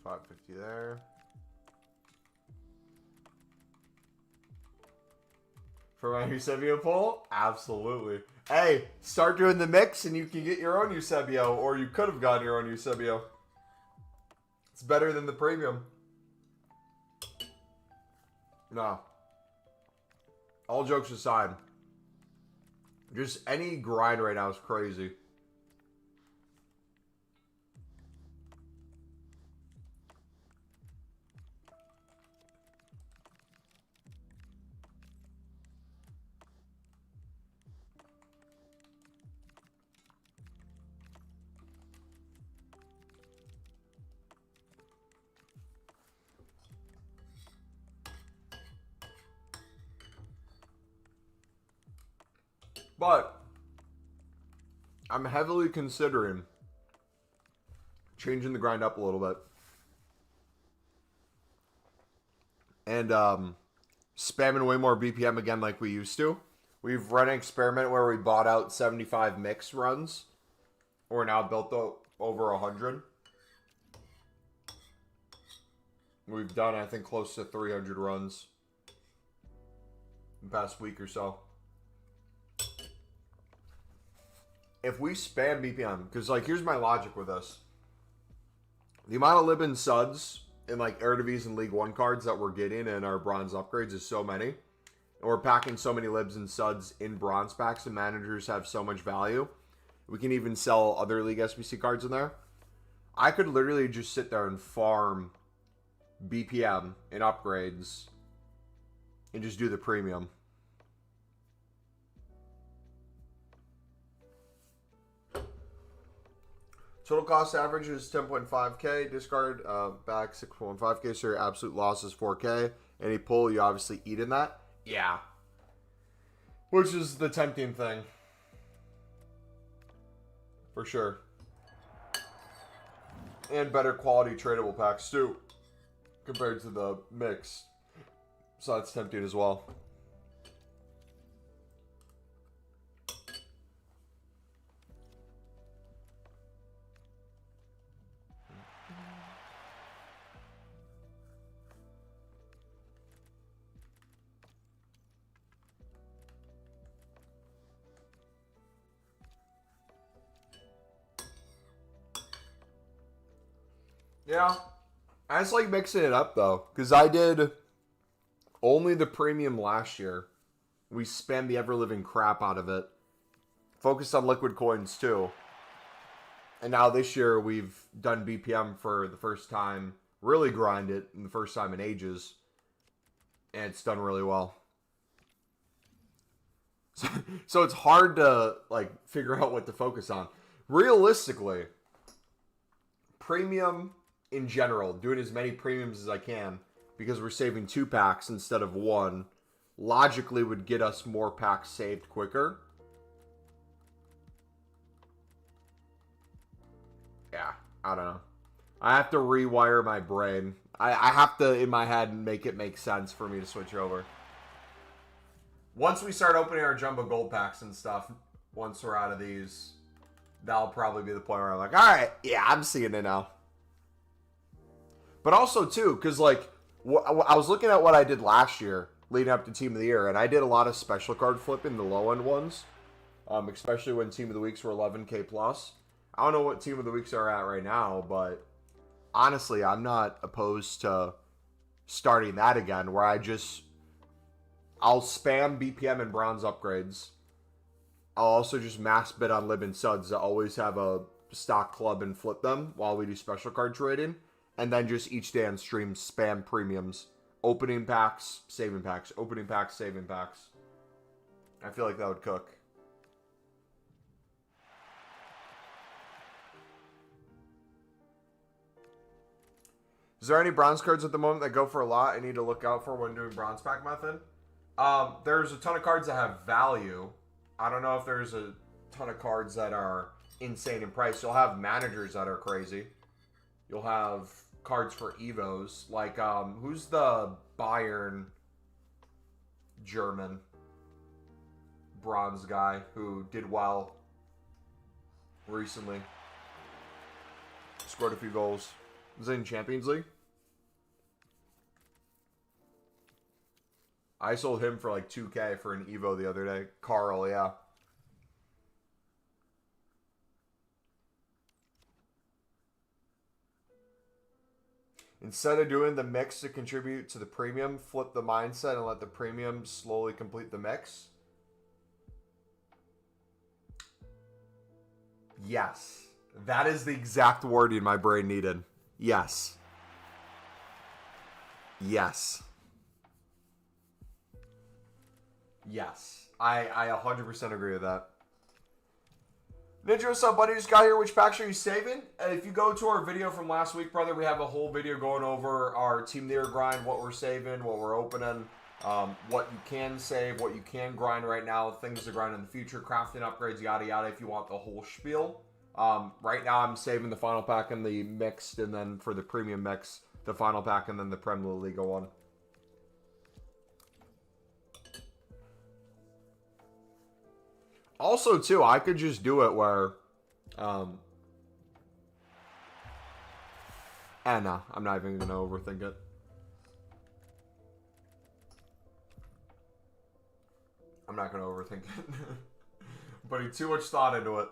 $550 there. For my Eusebio poll? Absolutely. Hey, start doing the mix and you can get your own Eusebio, or you could have gotten your own Eusebio. It's better than the premium. No. All jokes aside, just any grind right now is crazy. But I'm heavily considering changing the grind up a little bit. And spamming way more BPM again like we used to. We've run an experiment where we bought out 75 mix runs. We're now built over 100. We've done, I think, close to 300 runs in the past week or so. If we spam BPM, because, like, here's my logic with this. The amount of Libin suds in, like, Eredivisie and League One cards that we're getting in our bronze upgrades is so many. And we're packing so many libs and suds in bronze packs, and managers have so much value. We can even sell other League SBC cards in there. I could literally just sit there and farm BPM and upgrades and just do the premium. Total cost average is 10.5K. Discard back 6.5K, so your absolute loss is 4K. Any pull, you obviously eat in that. Yeah. Which is the tempting thing. For sure. And better quality tradable packs too, compared to the mix. So that's tempting as well. Yeah. I just like mixing it up, though. Because I did only the premium last year. We spammed the ever-living crap out of it. Focused on liquid coins, too. And now this year, we've done BPM for the first time. Really grind it in the first time in ages. And it's done really well. So it's hard to, like, figure out what to focus on. Realistically, premium in general, doing as many premiums as I can, because we're saving 2 packs instead of 1, logically would get us more packs saved quicker. Yeah, I don't know. I have to rewire my brain. I have to, in my head, make it make sense for me to switch over. Once we start opening our jumbo gold packs and stuff, once we're out of these, that'll probably be the point where I'm like, alright, yeah, I'm seeing it now. But also, too, because, like, I was looking at what I did last year, leading up to Team of the Year, and I did a lot of special card flipping, the low-end ones. especially when Team of the Weeks were 11K plus. I don't know what Team of the Weeks are at right now, but honestly, I'm not opposed to starting that again, where I'll spam BPM and bronze upgrades. I'll also just mass bid on Lib and Suds that always have a stock club and flip them while we do special card trading. And then just each day on stream spam premiums. Opening packs, saving packs. Opening packs, saving packs. I feel like that would cook. Is there any bronze cards at the moment that go for a lot I need to look out for when doing bronze pack method? There's a ton of cards that have value. I don't know if there's a ton of cards that are insane in price. You'll have managers that are crazy. You'll have cards for Evos. Like, who's the Bayern German bronze guy who did well recently? Scored a few goals. Was it in Champions League? I sold him for like 2K for an Evo the other day. Carl, yeah. Instead of doing the mix to contribute to the premium, flip the mindset and let the premium slowly complete the mix. Yes. That is the exact wording my brain needed. Yes. Yes. Yes. I 100% agree with that. Ninja, what's up, buddy? Just got here. Which packs are you saving? If you go to our video from last week, brother, we have a whole video going over our Team of the Year grind, what we're saving, what we're opening, what you can save, what you can grind right now, things to grind in the future, crafting upgrades, yada, yada, if you want the whole spiel. Right now, I'm saving the final pack and the mixed, and then for the premium mix, the final pack and then the Premier League one. Also, too, I could just do it where, no, I'm not even going to overthink it. I'm not going to overthink it. Putting too much thought into it.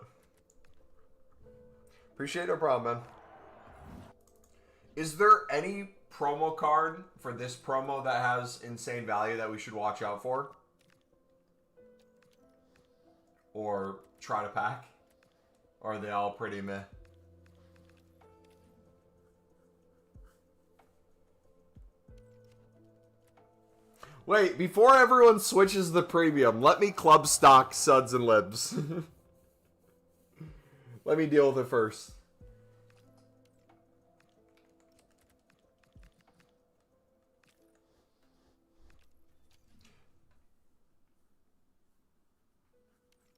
Appreciate it, no problem, man. Is there any promo card for this promo that has insane value that we should watch out for? Or try to pack? Or are they all pretty meh? Wait, before everyone switches the premium, let me club stock Suds and Libs. Let me deal with it first.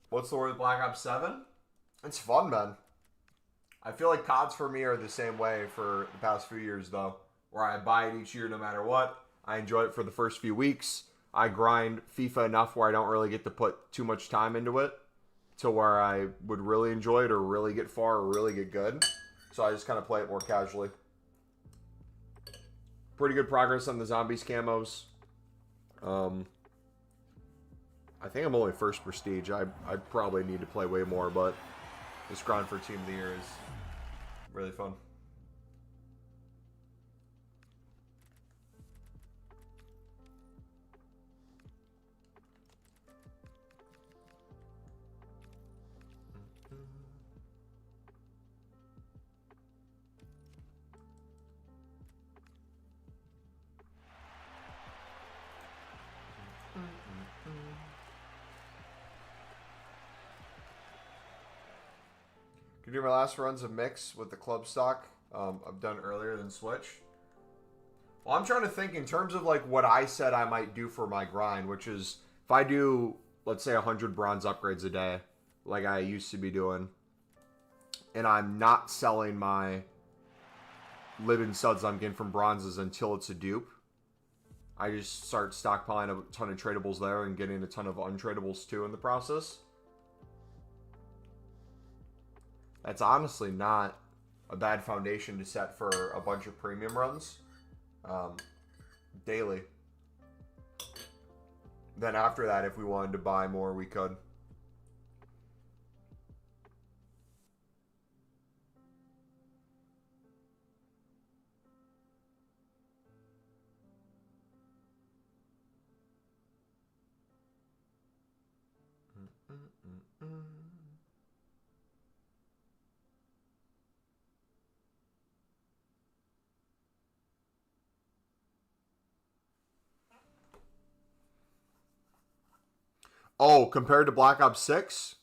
What's the word with Black Ops 7? It's fun, man. I feel like CODs for me are the same way for the past few years, though. Where I buy it each year no matter what. I enjoy it for the first few weeks. I grind FIFA enough where I don't really get to put too much time into it to where I would really enjoy it or really get far or really get good. So I just kind of play it more casually. Pretty good progress on the zombies camos. I think I'm only first prestige. I probably need to play way more, but this grind for Team of the Year is really fun. Can you do my last runs of mix with the club stock I've done earlier than switch? Well, I'm trying to think in terms of like what I said I might do for my grind, which is if I do, let's say 100 bronze upgrades a day, like I used to be doing, and I'm not selling my living suds I'm getting from bronzes until it's a dupe, I just start stockpiling a ton of tradables there and getting a ton of untradables too in the process. That's honestly not a bad foundation to set for a bunch of premium runs daily. Then after that, if we wanted to buy more, we could. Oh, compared to Black Ops 6?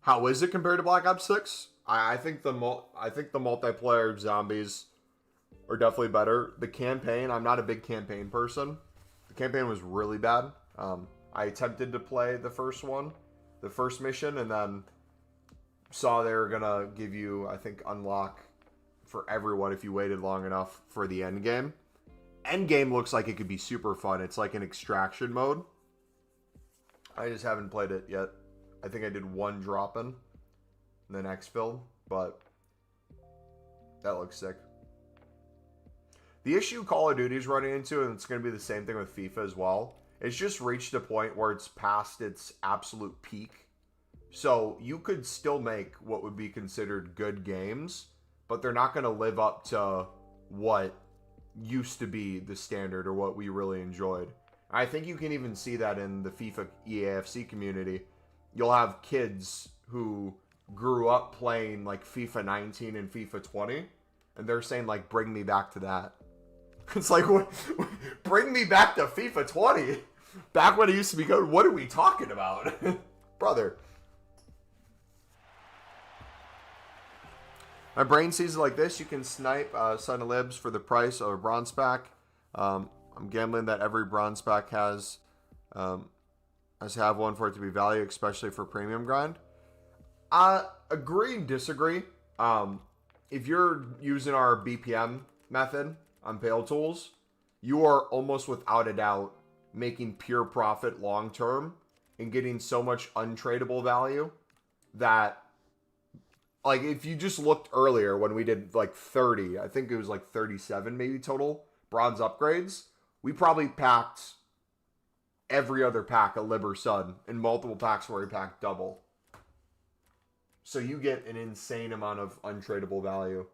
How is it compared to Black Ops 6? I think the multiplayer zombies are definitely better. The campaign, I'm not a big campaign person. The campaign was really bad. I attempted to play the first one, the first mission, and then saw they were gonna give you, I think, unlock for everyone if you waited long enough for the end game. End game looks like it could be super fun. It's like an extraction mode. I just haven't played it yet. I think I did one drop in the next build, but that looks sick. The issue Call of Duty is running into, and it's going to be the same thing with FIFA as well, it's just reached a point where it's past its absolute peak. So you could still make what would be considered good games, but they're not going to live up to what used to be the standard or what we really enjoyed. I think you can even see that in the FIFA EAFC community. You'll have kids who grew up playing like FIFA 19 and FIFA 20, and they're saying like, bring me back to that. It's like, bring me back to FIFA 20? Back when it used to be good? What are we talking about? Brother. My brain sees it like this. You can snipe Son of Libs for the price of a bronze pack. I'm gambling that every bronze pack has to have one for it to be value, especially for premium grind. Agree and disagree. If you're using our BPM method on Pale Tools, you are almost without a doubt making pure profit long term and getting so much untradeable value that, like, if you just looked earlier when we did like 30, I think it was like 37 maybe total bronze upgrades, we probably packed every other pack a Lib or Sun and multiple packs where we packed double. So you get an insane amount of untradeable value.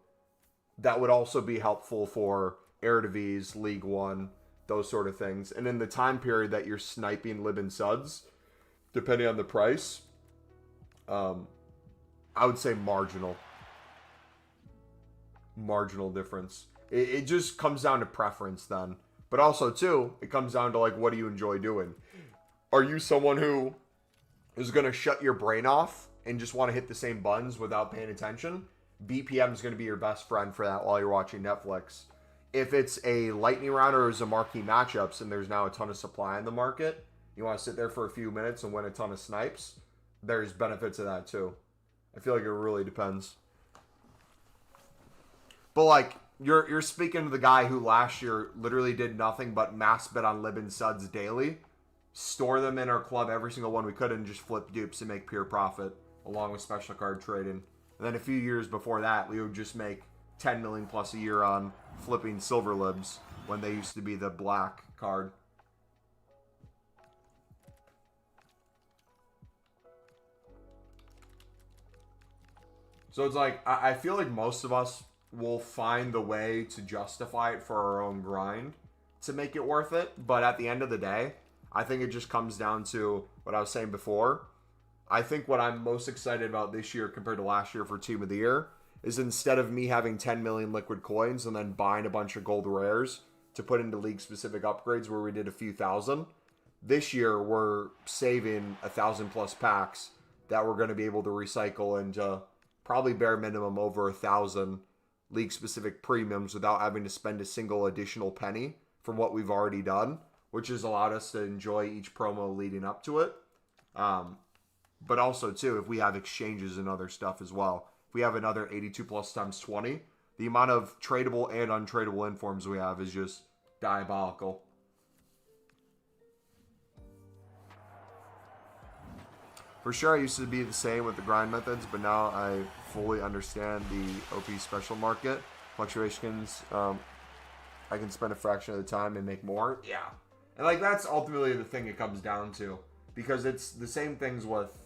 That would also be helpful for Eredivisie, League One, those sort of things. And in the time period that you're sniping Lib and Suds, depending on the price, I would say marginal difference. It just comes down to preference then. But also, too, it comes down to, like, what do you enjoy doing? Are you someone who is going to shut your brain off and just want to hit the same buttons without paying attention? BPM is going to be your best friend for that while you're watching Netflix. If it's a lightning round or it's a marquee matchups and there's now a ton of supply in the market, you want to sit there for a few minutes and win a ton of snipes, there's benefits of that, too. I feel like it really depends. But, like, you're speaking to the guy who last year literally did nothing but mass bet on Lib and Suds daily, store them in our club, every single one we could, and just flip dupes and make pure profit, along with special card trading. And then a few years before that, we would just make 10 million plus a year on flipping silver Libs when they used to be the black card. So it's like, I feel like most of us will find the way to justify it for our own grind to make it worth it. But at the end of the day, I think it just comes down to what I was saying before. I think what I'm most excited about this year compared to last year for Team of the Year is instead of me having 10 million liquid coins and then buying a bunch of gold rares to put into league-specific upgrades where we did a few thousand, this year we're saving 1,000 plus packs that we're going to be able to recycle into probably bare minimum over 1,000 league-specific premiums without having to spend a single additional penny from what we've already done, which has allowed us to enjoy each promo leading up to it. But also, too, if we have exchanges and other stuff as well. If we have another 82 plus times 20, the amount of tradable and untradeable informs we have is just diabolical. For sure, I used to be the same with the grind methods, but now I fully understand the OP special market. Fluctuations, I can spend a fraction of the time and make more. Yeah. And, like, that's ultimately the thing it comes down to. Because it's the same things with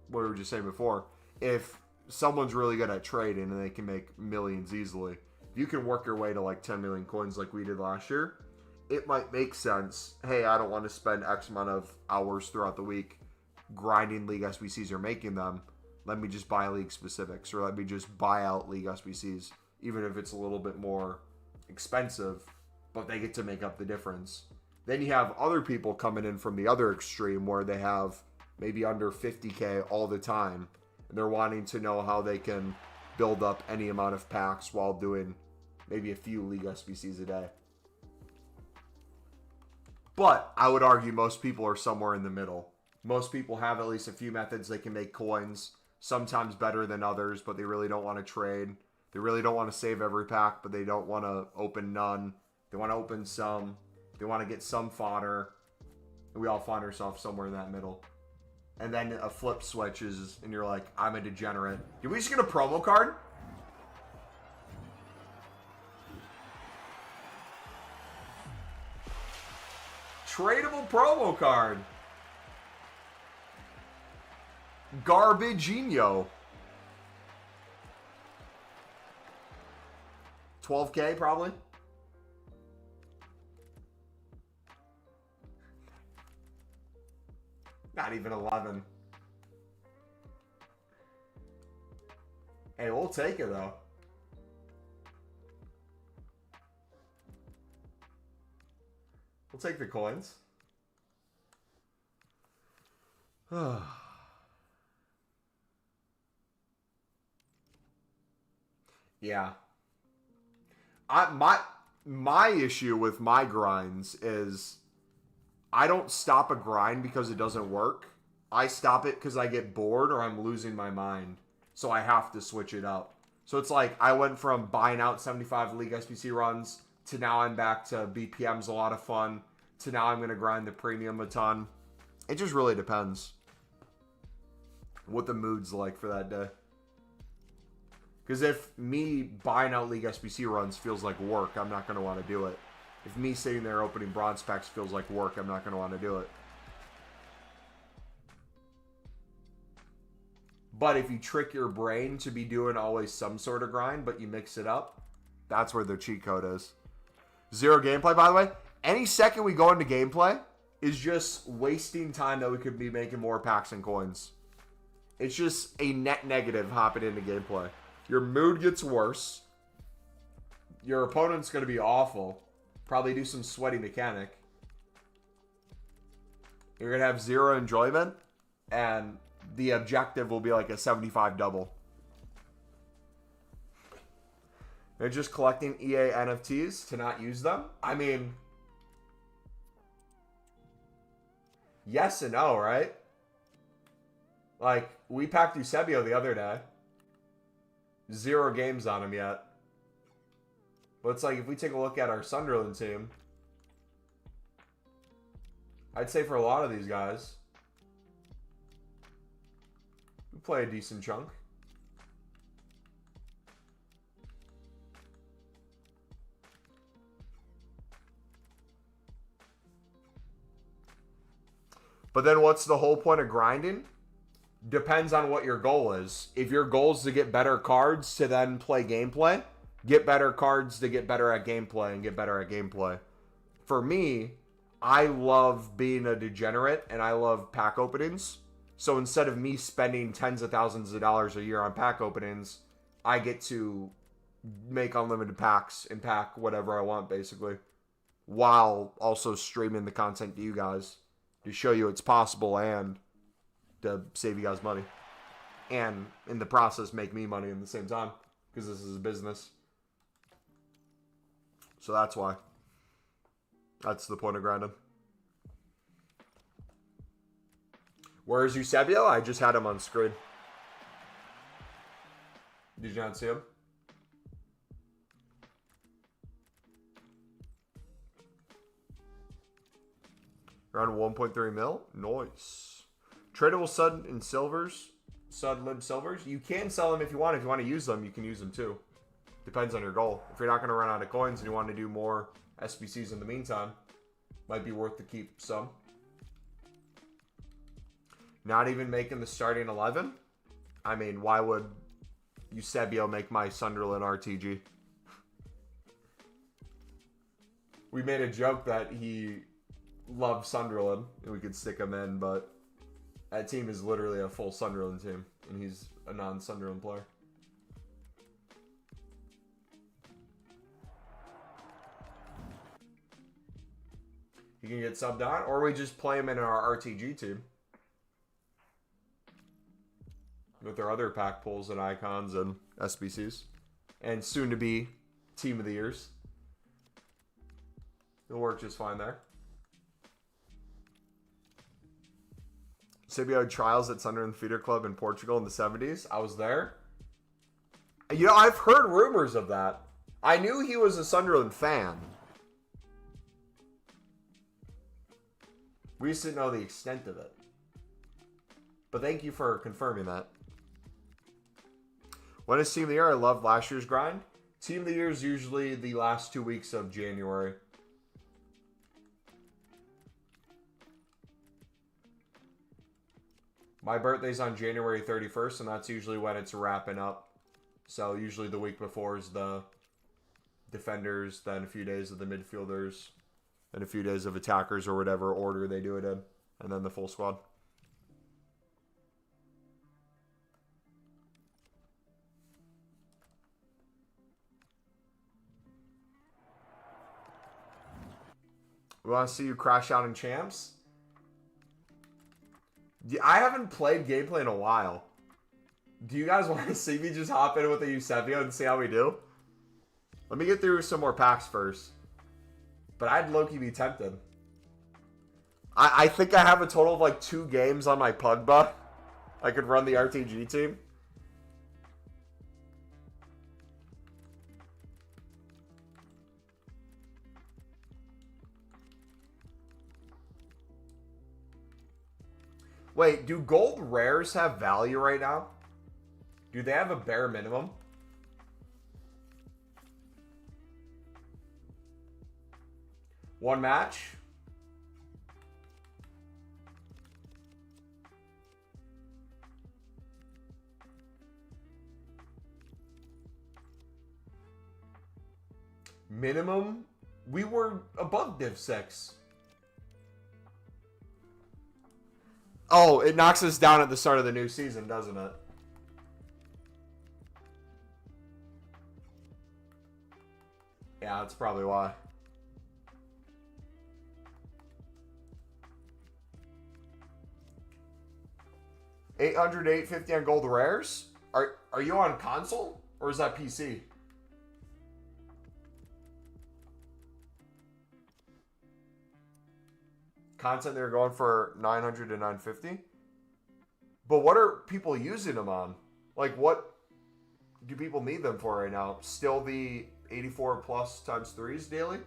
what we were just saying before. If someone's really good at trading and they can make millions easily, if you can work your way to, like, 10 million coins like we did last year, it might make sense. Hey, I don't want to spend X amount of hours throughout the week grinding league SBCs are making them. Let me just buy league specifics, or let me just buy out league SBCs, even if it's a little bit more expensive, but they get to make up the difference. Then you have other people coming in from the other extreme where they have maybe under 50K all the time, and they're wanting to know how they can build up any amount of packs while doing maybe a few league SBCs a day. But I would argue most people are somewhere in the middle. Most people have at least a few methods they can make coins, sometimes better than others, but they really don't want to trade. They really don't want to save every pack, but they don't want to open none. They want to open some. They want to get some fodder. We all find ourselves somewhere in that middle. And then a flip switches, and you're like, I'm a degenerate. Did we just get a promo card? Tradable promo card. Garbaginho. 12K probably. Not even 11. Hey, we'll take it though. We'll take the coins. Yeah. My issue with my grinds is I don't stop a grind because it doesn't work. I stop it because I get bored or I'm losing my mind. So I have to switch it up. So it's like I went from buying out 75 League SBC runs to now I'm back to BPM's a lot of fun to now I'm going to grind the premium a ton. It just really depends what the mood's like for that day. Because if me buying out League SBC runs feels like work, I'm not going to want to do it. If me sitting there opening bronze packs feels like work, I'm not going to want to do it. But if you trick your brain to be doing always some sort of grind, but you mix it up, that's where the cheat code is. 0 gameplay, by the way. Any second we go into gameplay is just wasting time that we could be making more packs and coins. It's just a net negative hopping into gameplay. Your mood gets worse. Your opponent's going to be awful. Probably do some sweaty mechanic. You're going to have 0 enjoyment. And the objective will be like a 75 double. They're just collecting EA NFTs to not use them. I mean, yes and no, right? Like, we packed Eusebio the other day. 0 games on him yet. But it's like, if we take a look at our Sunderland team, I'd say for a lot of these guys, we play a decent chunk. But then what's the whole point of grinding? Depends on what your goal is. If your goal is to get better cards to then play gameplay, get better cards to get better at gameplay and get better at gameplay. For me, I love being a degenerate and I love pack openings. So instead of me spending tens of thousands of dollars a year on pack openings, I get to make unlimited packs and pack whatever I want basically, while also streaming the content to you guys to show you it's possible and to save you guys money. And in the process, make me money at the same time. Because this is a business. So that's why. That's the point of grinding. Where's Eusebio? I just had him on screen. Did you not see him? Around 1.3 mil? Nice. Tradable Sud and Silvers. Sud Lib Silvers. You can sell them if you want. If you want to use them, you can use them too. Depends on your goal. If you're not going to run out of coins and you want to do more SBCs in the meantime, might be worth to keep some. Not even making the starting 11? I mean, why would Eusebio make my Sunderland RTG? We made a joke that he loved Sunderland and we could stick him in, but That team is literally a full Sunderland team, and he's a non-Sunderland player. He can get subbed on, or we just play him in our RTG team with their other pack pulls and icons and SBCs, and soon to be team of the years. It'll work just fine there. Sibio trials at Sunderland Feeder Club in Portugal in the 70s. I was there. You know, I've heard rumors of that. I knew he was a Sunderland fan. We just didn't know the extent of it. But thank you for confirming that. When is Team of the Year? I loved last year's grind. Team of the Year is usually the last 2 weeks of January. My birthday's on January 31st, and that's usually when it's wrapping up. So usually the week before is the defenders, then a few days of the midfielders, then a few days of attackers or whatever order they do it in, and then the full squad. We want to see you crash out in champs. I haven't played gameplay in a while. Do you guys want to see me just hop in with a Eusebio and see how we do? Let me get through some more packs first. But I'd low-key be tempted. I think I have a total of like 2 games on my Pugba. I could run the RTG team. Wait, do gold rares have value right now? Do they have a bare minimum? One match? Minimum? We were above Div 6. Oh, it knocks us down at the start of the new season, doesn't it? Yeah, that's probably why. $800, $850 on gold rares? Are you on console? Or is that PC? Content they're going for 900 to 950. But what are people using them on? Like, what do people need them for right now? Still the 84 plus times 3s daily?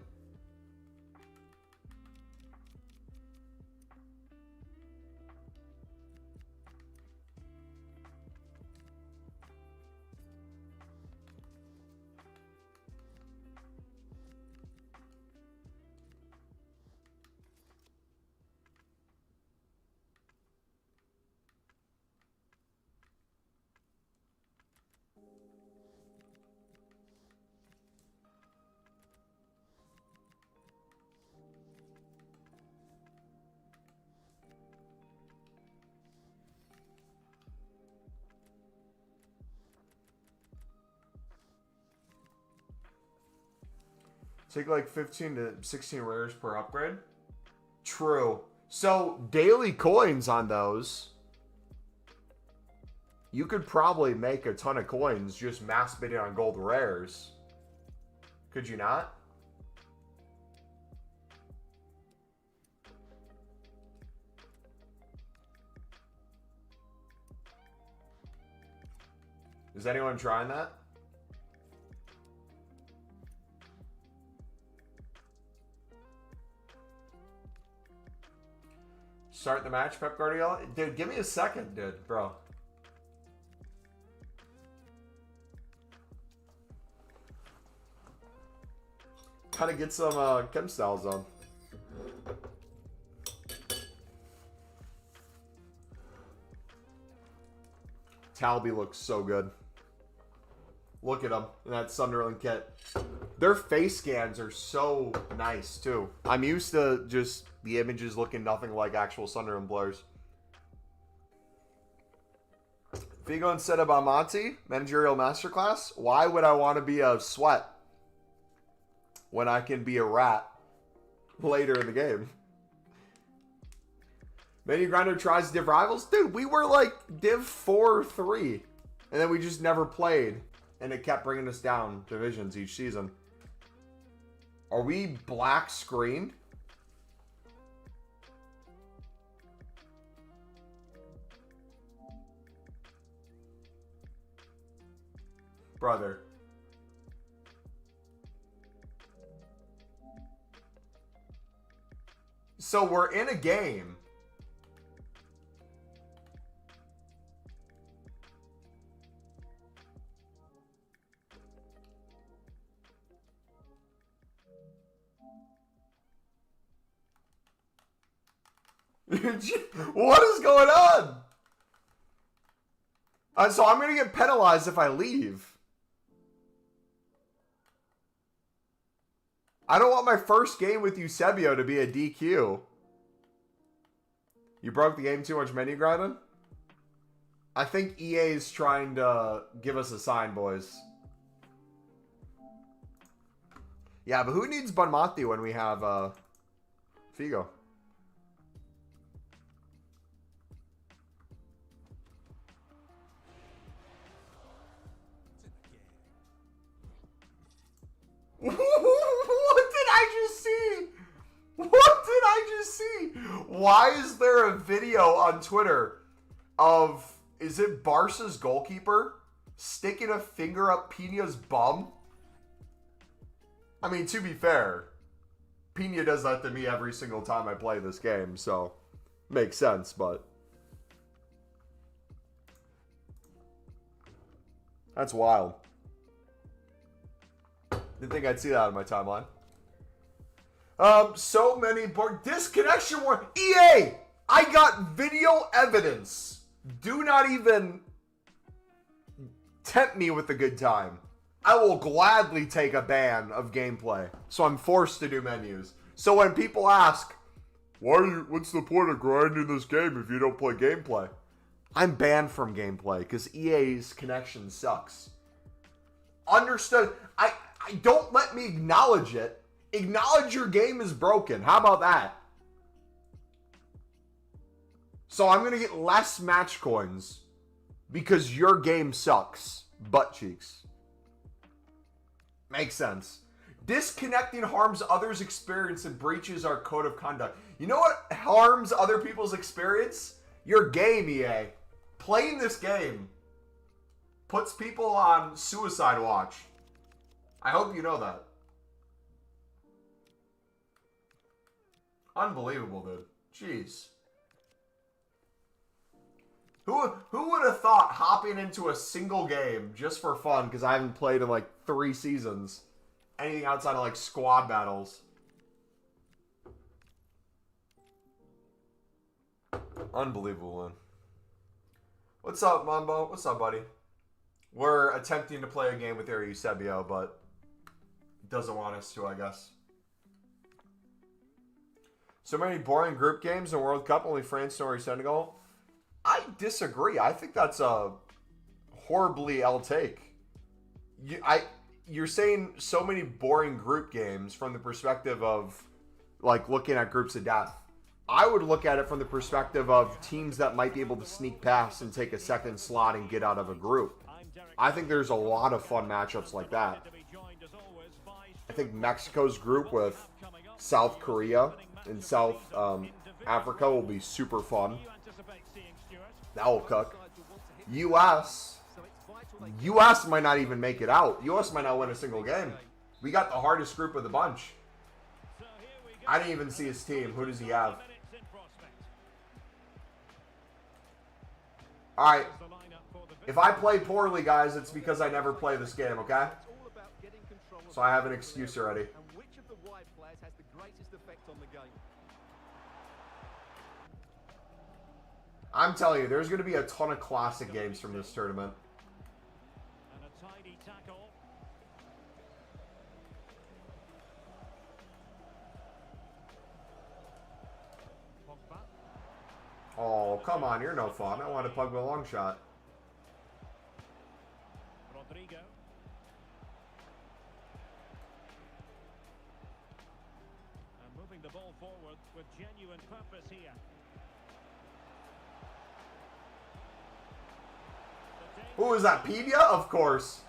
Take like 15 to 16 rares per upgrade. True. So daily coins on those, you could probably make a ton of coins just mass bidding on gold rares. Could you not? Is anyone trying that? Start the match, Pep Guardiola? Dude, give me a second, dude, bro. Gotta get some chem styles on. Talby looks so good. Look at them in that Sunderland kit. Their face scans are so nice, too. I'm used to just the images looking nothing like actual Sunderland players. Figo instead of Amati, managerial masterclass. Why would I want to be a sweat when I can be a rat later in the game? Menu Grinder tries Div Rivals. Dude, we were like Div 4-3. And then we just never played. And it kept bringing us down divisions each season. Are we black screened? Brother. So we're in a game. What is going on? So I'm going to get penalized if I leave. I don't want my first game with Eusebio to be a DQ. You broke the game too much menu grinding? I think EA is trying to give us a sign, boys. Yeah, but who needs Bonmati when we have Figo? What did I just see? What did I just see? Why is there a video on Twitter of, is it Barca's goalkeeper sticking a finger up Pina's bum? I mean, to be fair, Pina does that to me every single time I play this game, so makes sense, but that's wild. Didn't think I'd see that on my timeline. So many disconnection war. EA! I got video evidence. Do not even tempt me with a good time. I will gladly take a ban of gameplay. So I'm forced to do menus. So when people ask, what's the point of grinding this game if you don't play gameplay? I'm banned from gameplay because EA's connection sucks. Understood. I don't let me acknowledge it. Acknowledge your game is broken. How about that? So I'm going to get less match coins because your game sucks. Butt cheeks. Makes sense. Disconnecting harms others' experience and breaches our code of conduct. You know what harms other people's experience? Your game, EA. Playing this game puts people on suicide watch. I hope you know that. Unbelievable, dude. Jeez. Who would have thought hopping into a single game just for fun, because I haven't played in like 3 seasons, anything outside of like squad battles. Unbelievable, man. What's up, Mambo? What's up, buddy? We're attempting to play a game with Eusebio, but doesn't want us to, I guess. So many boring group games in World Cup, only France, Norway, Senegal. I disagree. I think that's a horribly L take. You're saying so many boring group games from the perspective of like looking at groups of death. I would look at it from the perspective of teams that might be able to sneak past and take a second slot and get out of a group. I think there's a lot of fun matchups like that. I think Mexico's group with South Korea and South Africa will be super fun. That will cook. U.S. might not even make it out. U.S. might not win a single game. We got the hardest group of the bunch. I didn't even see his team. Who does he have? Alright. If I play poorly, guys, it's because I never play this game, okay? So I have an excuse already. I'm telling you, there's going to be a ton of classic games from this tournament. Oh, come on. You're no fun. I want to plug the long shot. the ball forward with genuine purpose here. Who is that? Pena? Of course.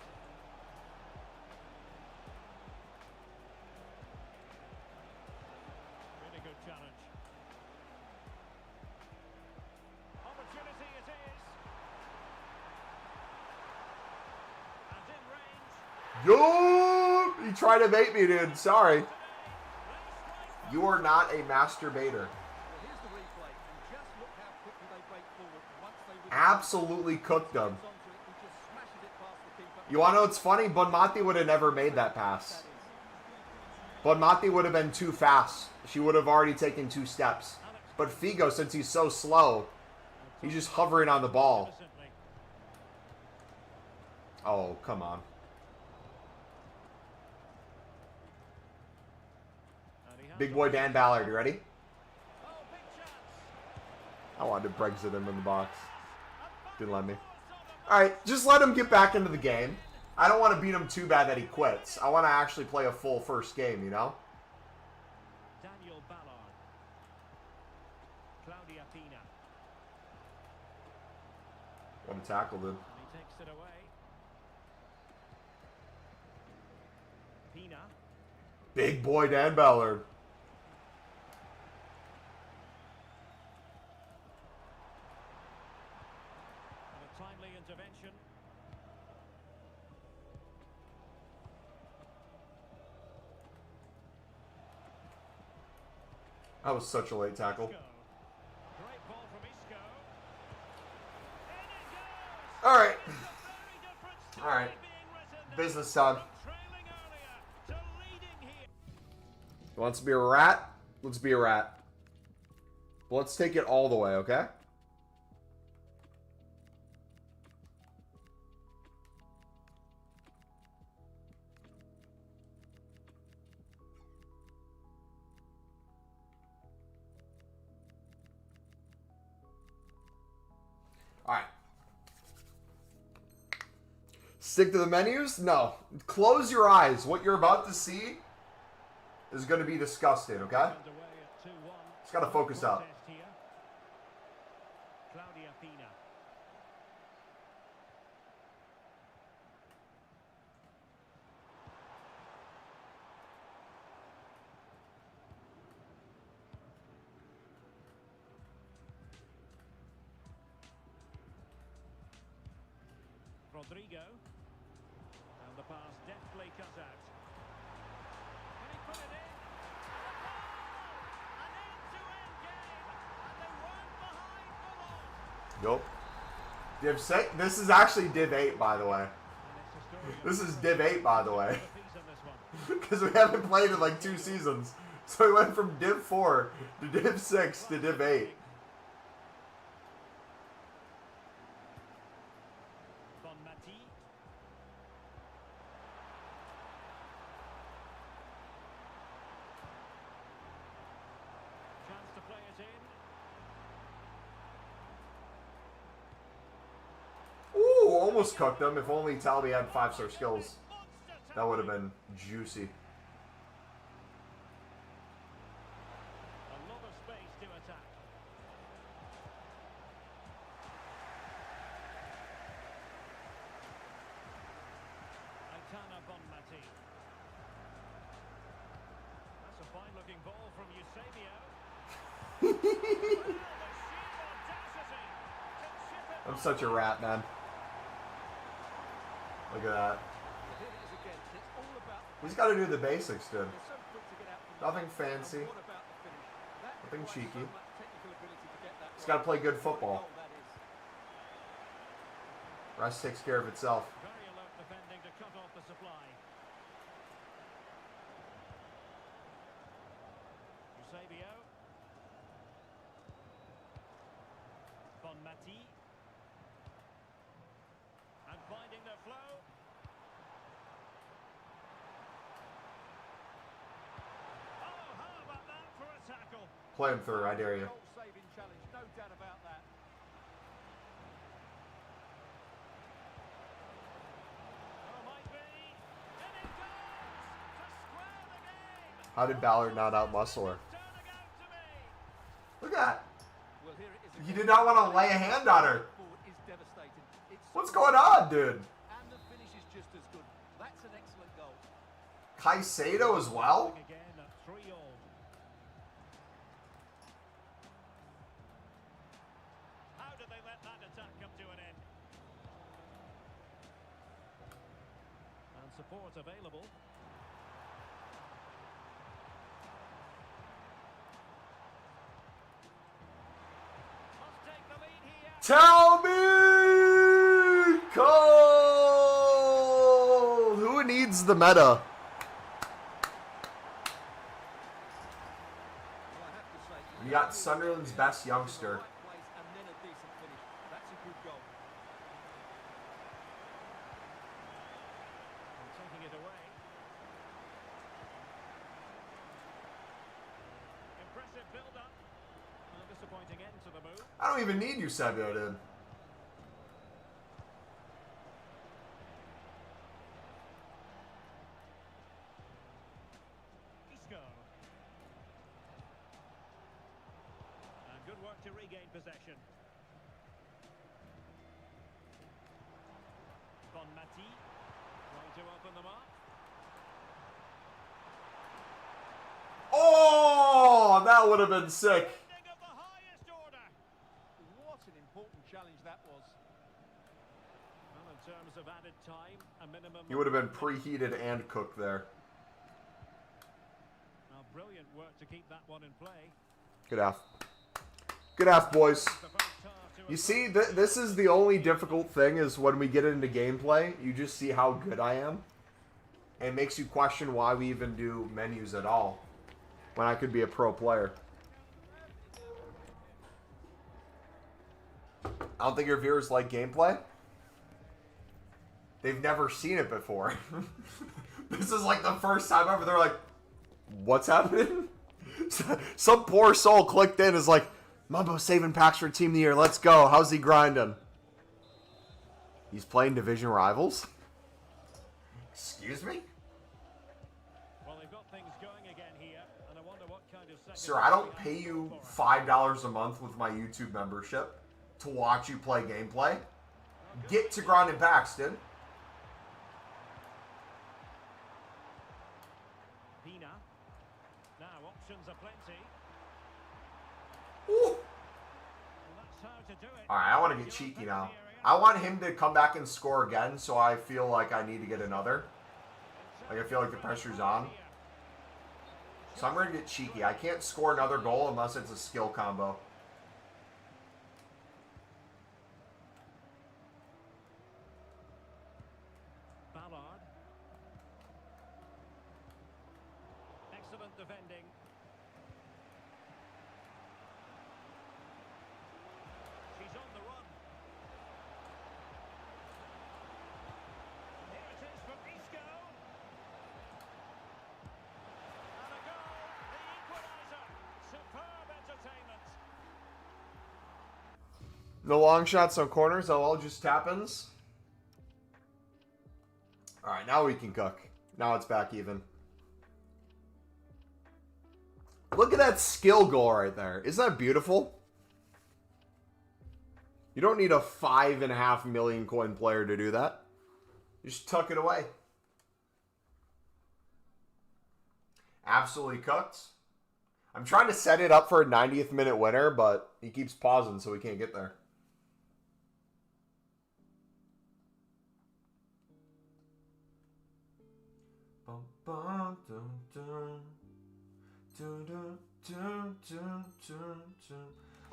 Really good challenge. Opportunity it is. And in range. Yo! You tried to bait me, dude. Sorry. You are not a masturbator. Absolutely cooked them. You want to know what's funny? Bonmati would have never made that pass. Bonmati would have been too fast. She would have already taken 2 steps. But Figo, since he's so slow, he's just hovering on the ball. Oh, come on. Big boy Dan Ballard, you ready? I wanted to Brexit him in the box. Didn't let me. Alright, just let him get back into the game. I don't want to beat him too bad that he quits. I want to actually play a full first game, you know? Daniel Ballard. Claudia Pina. What a tackle, dude. And he takes it away. Pina. Big boy Dan Ballard. Timely intervention. That was such a late tackle. Great ball from Isco. Alright. Alright. Business time. Wants to be a rat? Let's be a rat. Let's take it all the way, okay? Alright. Stick to the menus? No. Close your eyes. What you're about to see is going to be disgusting, okay? Just got to focus up. Claudia Pina. Rodrigo. And the pass deftly cut out. And he put it in. An end-to-end game. And they weren't behind for long. Yup. Div 6. This is actually Div 8, by the way. This is Div 8, by the way. Because we haven't played in like 2 seasons. So we went from Div 4 to Div 6 to Div 8. Almost cooked them. If only Talby had 5-star skills, that would have been juicy. A lot of space to attack. Aitana Bonmati. That's a fine-looking ball from Eusebio. I'm such a rat, man. Look at that. He's got to do the basics, dude. Nothing fancy. Nothing cheeky. He's got to play good football. Rest takes care of itself. Very alert defending to cut off the supply. Eusebio. Bonmati. And finding their flow. Oh, how about that for a tackle? Play him through, I dare you. Goal-saving challenge, no doubt about that. Oh, might be. And it goes to square the game. How did Ballard not outmuscle her? Turn Look at that. Well, here it is You again. did not want to lay a hand on her. Forward is devastating. It's What's so going on, dude? And the finish is just as good. That's an excellent goal. Caicedo as well? Again at 3-all. How did they let that attack come to an end? And support available. Must take the lead here. Tell me, Cole! Who needs the meta? Well, I have to say, You got Sunderland's best youngster. right place and then a decent finish. That's a good goal. And taking it away. Impressive build-up. A disappointing end to the move. I don't even need Eusebio, dude. Isco. And good work to regain possession. Bonmati. Trying to open them up. Oh, that would have been sick. Defending of the highest order. What an important challenge that was. Well, in terms of added time, a minimum. He would have been preheated and cooked there. Now, brilliant work to keep that one in play. Good half. Good half, boys. The first half to You see, this is the only difficult thing is when we get into gameplay, you just see how good I am. And it makes you question why we even do menus at all when I could be a pro player. I don't think your viewers like gameplay. They've never seen it before. This is like the first time ever. They're like, what's happening? Some poor soul clicked in, is like, Mumbo saving packs for Team of the Year. Let's go. How's he grinding? He's playing division rivals? Excuse me? Well, they've got things going again here, and I wonder what kind of second. Sir, I don't pay you $5 a month with my YouTube membership to watch you play gameplay. Get to grinding packs, dude. Pina. Now options are plenty. Ooh. Well, that's how to do it. Alright, I want to get cheeky now. I want him to come back and score again, so I feel like I need to get another. Like, I feel like the pressure's on. So I'm going to get cheeky. I can't score another goal unless it's a skill combo. Ballard. Excellent defending. She's on the run. Here it is from Isco. And a goal. The equaliser. Superb entertainment. No long shots, no corners. Oh, all just tap-ins. Alright, now we can cook. Now it's back even. Look at that skill goal right there. Isn't that beautiful? You don't need a 5.5 million coin player to do that. You just tuck it away. Absolutely cooked. I'm trying to set it up for a 90th minute winner, but he keeps pausing, so we can't get there.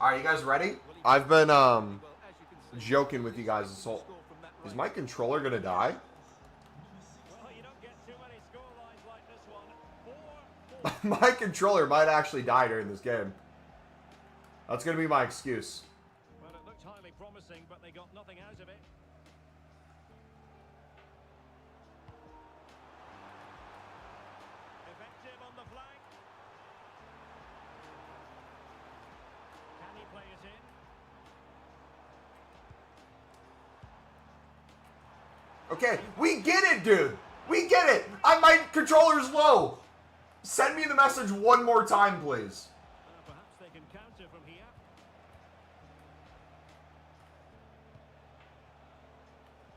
Alright, you guys ready? I've been joking with you guys this whole... Is my controller gonna die? Well, you don't get too many scorelines like this one. 4-4. My controller might actually die during this game. That's gonna be my excuse. Well, it looked highly promising, but they got nothing out of it. Effective on the flank. Can he play it in? Okay, we get it, dude. We get it. My controller's low. Send me the message one more time, please. Perhaps they can counter from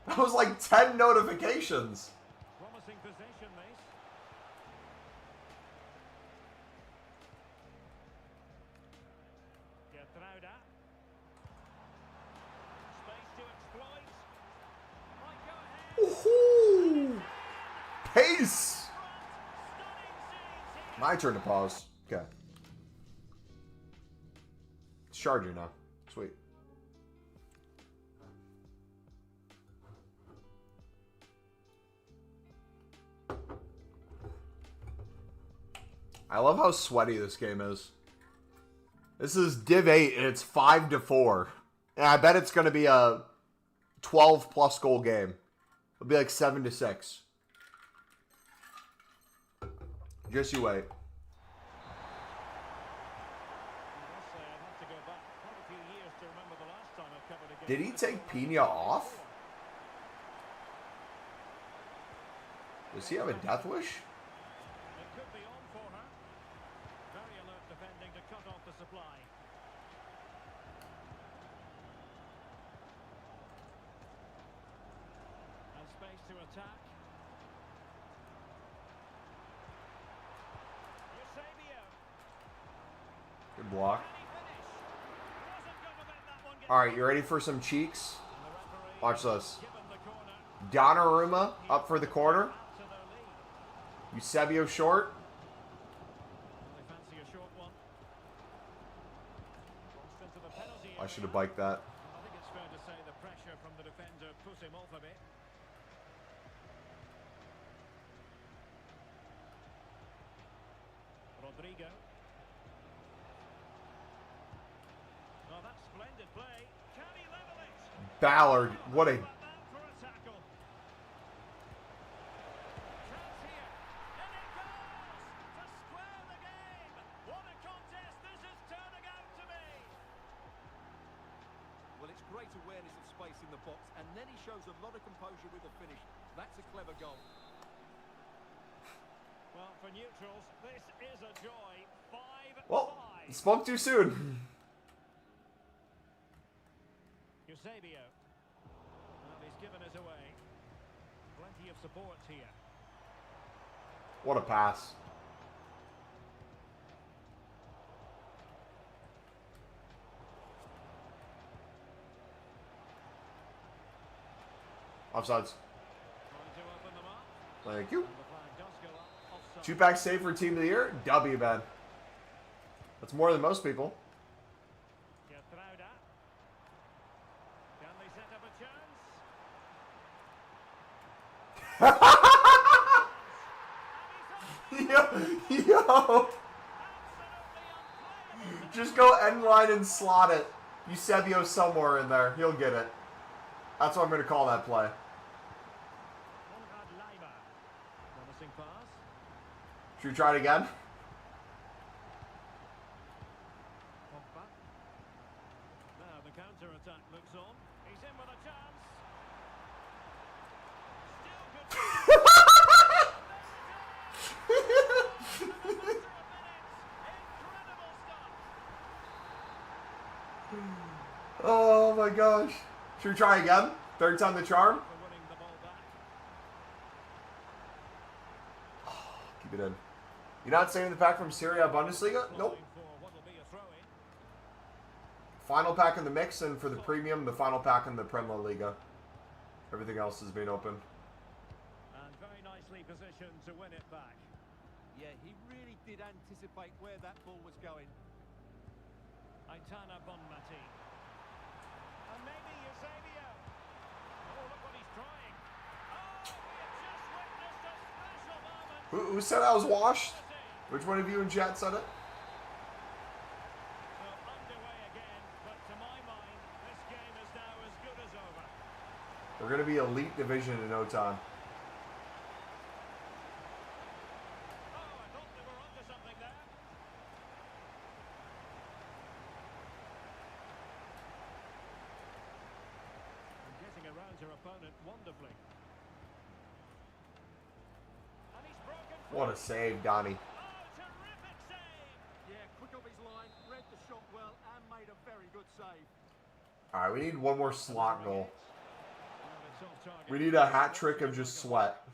That was like 10 notifications. Promising possession, this. Getrauda. Space to exploit. Might go ahead. Woohoo! Pace! Stunning scenes here. My turn to pause. Okay. It's charging now. Sweet. I love how sweaty this game is. This is Div 8 and it's 5-4. And I bet it's going to be a 12 plus goal game. It'll be like 7-6. Just you wait. Did he take Pina off? Does he have a death wish? It could be on for her. Very alert defending to cut off the supply. And space to attack. Eusebio. Good block. Can he finish? Wasn't gonna let that one get. Alright, you ready for some cheeks? And the referee Watch this. given the corner. Donnarumma up for the corner. Out to their lead. Eusebio short. They fancy a short one. Crossed into the penalty I should have area. biked that. I think it's fair to say the pressure from the defender put him off a bit. Rodrigo. Oh, that's splendid play. Can he level it? Ballard, what a... About that for a tackle. Chance here. And it goes to square the game. What a contest this is turning out to be. Well, it's great awareness of space in the box, and then he shows a lot of composure with the finish. That's a clever goal. Well, for neutrals, this is a joy. 5-5. Well, spoke too soon. Eusebio. Well, he's given it away. Plenty of support here. What a pass. Offsides. Trying to open them up. Thank you. And the flag does go up. Offside. Two-pack save for Team of the Year. W, man. That's more than most people. Getrauda. Can they set up a chance? Yo, yo. Just go end line and slot it. Eusebio somewhere in there. He'll get it. That's what I'm going to call that play. Conrad Leiber. Promising pass. Should we try it again? Pogba. Now the counter-attack looks on. He's in with a chance. Still good. Incredible stuff. Oh my gosh. Should we try again? Third time the charm? For winning the ball back. Keep it in. You're not saving the pack from Serie A Bundesliga? Nope. Calling for what'll be a throw-in. Final pack in the mix, and for the premium, the final pack in the Premier Liga. Everything else has been open. And very nicely positioned to win it back. Yeah, he really did anticipate where that ball was going. Aitana Bonmati. And maybe Eusebio. Oh, look what he's trying. Oh, we have just witnessed a special moment. Who said I was washed? Which one of you in chat said it? So underway again, but to my mind, this game is now as good as over. We're going to be elite division in no time. Oh, I thought they were onto something there. And getting around her opponent wonderfully. And he's broken free. What a save, Donnie. Oh, terrific save. Yeah, quick off his line, read the shot well, and made a very good save. Alright, we need one more slot goal. And it's soft target. We need a hat trick of just sweat.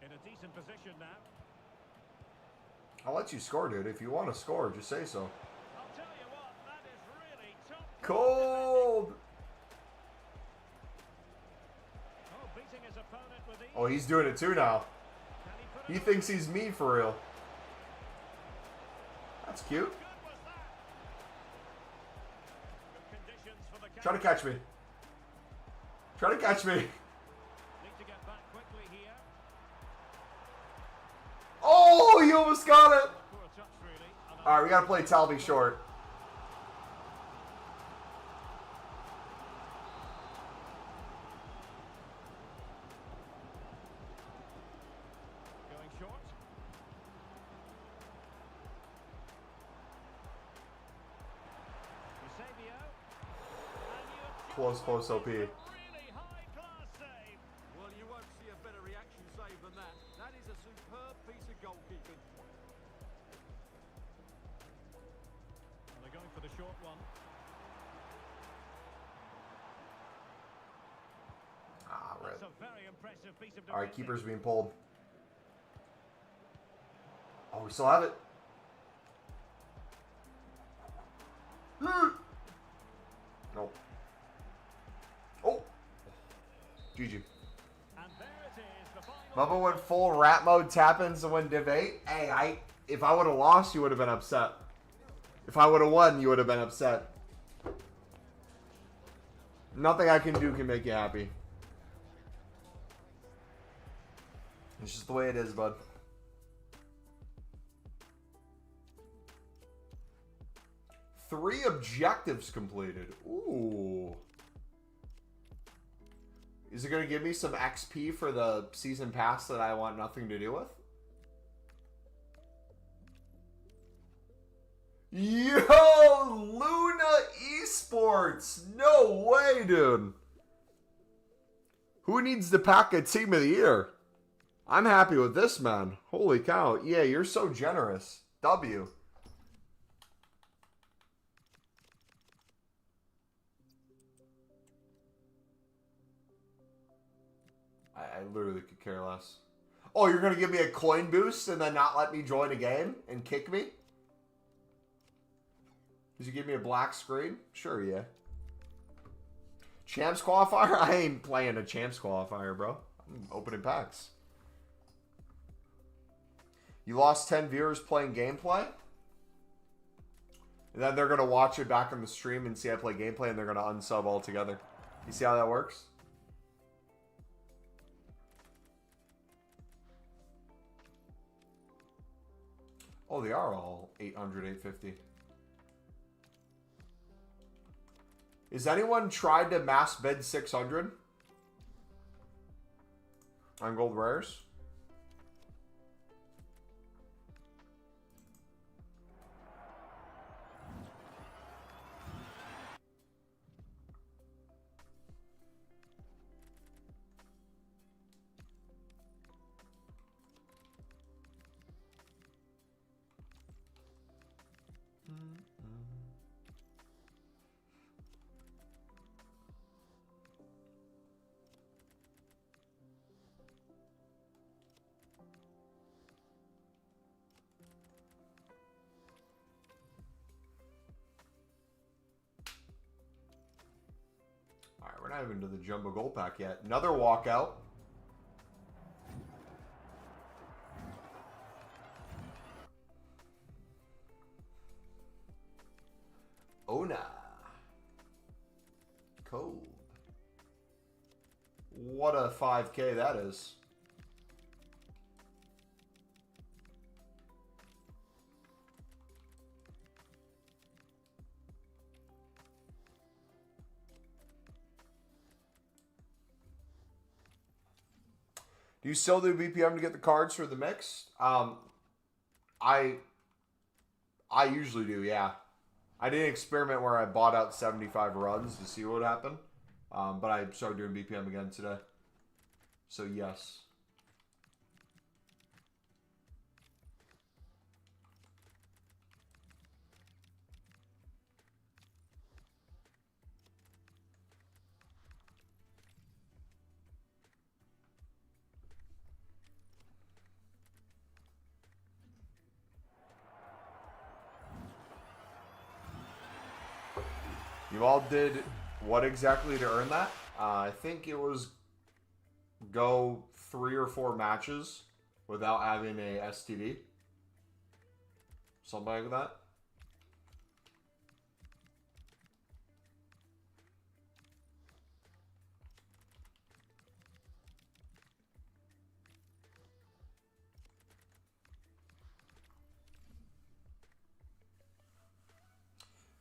In a decent position now. I'll let you score, dude. If you want to score, just say so. I'll tell you what, that is really top. Cold! Oh, beating his opponent with ease. Oh, he's doing it too now. Can he put it He on? thinks he's me for real. That's cute. Good was that? Good conditions for the Try to catch me. Try to catch me. Need to get back quickly here. Oh, he almost got it. Poor touch, really. And All right, we got to play Talby short. going short. Eusebio. And you have Close, close, OP. really high-class save. Well, you won't see a better reaction save than that. That is a superb piece of goalkeeping. And they're going for the short one. Ah, right. That's a very impressive piece of defending. All right, keeper's being pulled. Oh, we still have it. Nope. Oh. GG. And there it is, the final. Bubba went full rat mode tap-ins to win Div 8. Hey, if I would have lost, you would have been upset. If I would have won, you would have been upset. Nothing I can do can make you happy. It's just the way it is, bud. Three objectives completed. Ooh. Is it going to give me some XP for the season pass that I want nothing to do with? Yo, Luna Esports. No way, dude. Who needs to pack a team of the year? I'm happy with this, man. Holy cow. Yeah, you're so generous. W. I literally could care less. Oh, you're going to give me a coin boost and then not let me join a game and kick me? Did you give me a black screen? Sure, yeah. Champs qualifier? I ain't playing a champs qualifier, bro. I'm opening packs. You lost 10 viewers playing gameplay? And then they're going to watch it back on the stream and see I play gameplay and they're going to unsub altogether. You see how that works? Oh, they are all 800, 850. Is anyone tried to mass bid 600 on gold rares? Alright, we're not even to the jumbo gold pack yet. Another walkout. Ona. Cold. What a 5K that is. Do you still do BPM to get the cards for the mix? I usually do, yeah. I did an experiment where I bought out 75 runs to see what would happen. But I started doing BPM again today. So, yes. You all did what exactly to earn that? I think it was go 3 or 4 matches without having a STD. Something like that.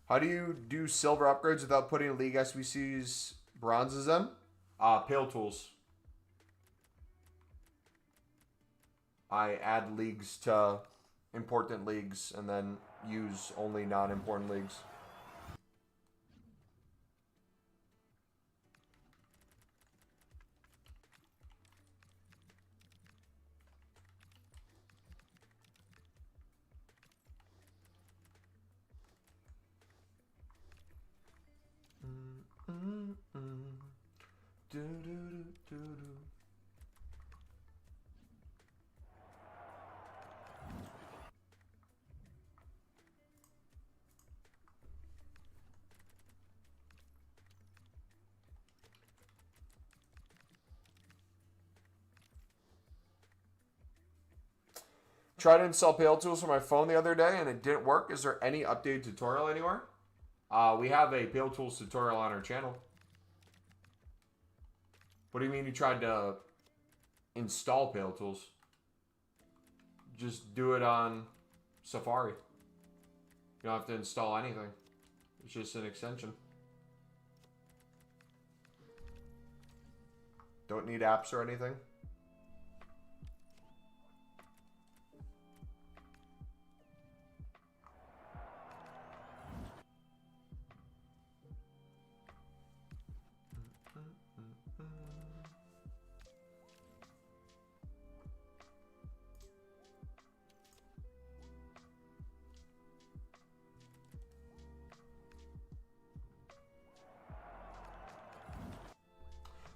How do you do silver upgrades without putting League SBC's bronzes in? Pale tools. I add leagues to important leagues and then use only non-important leagues. Tried to install Pale Tools for my phone the other day and it didn't work. Is there any updated tutorial anywhere? We have a Pale Tools tutorial on our channel. What do you mean you tried to install Pale Tools? Just do it on Safari. You don't have to install anything. It's just an extension. Don't need apps or anything.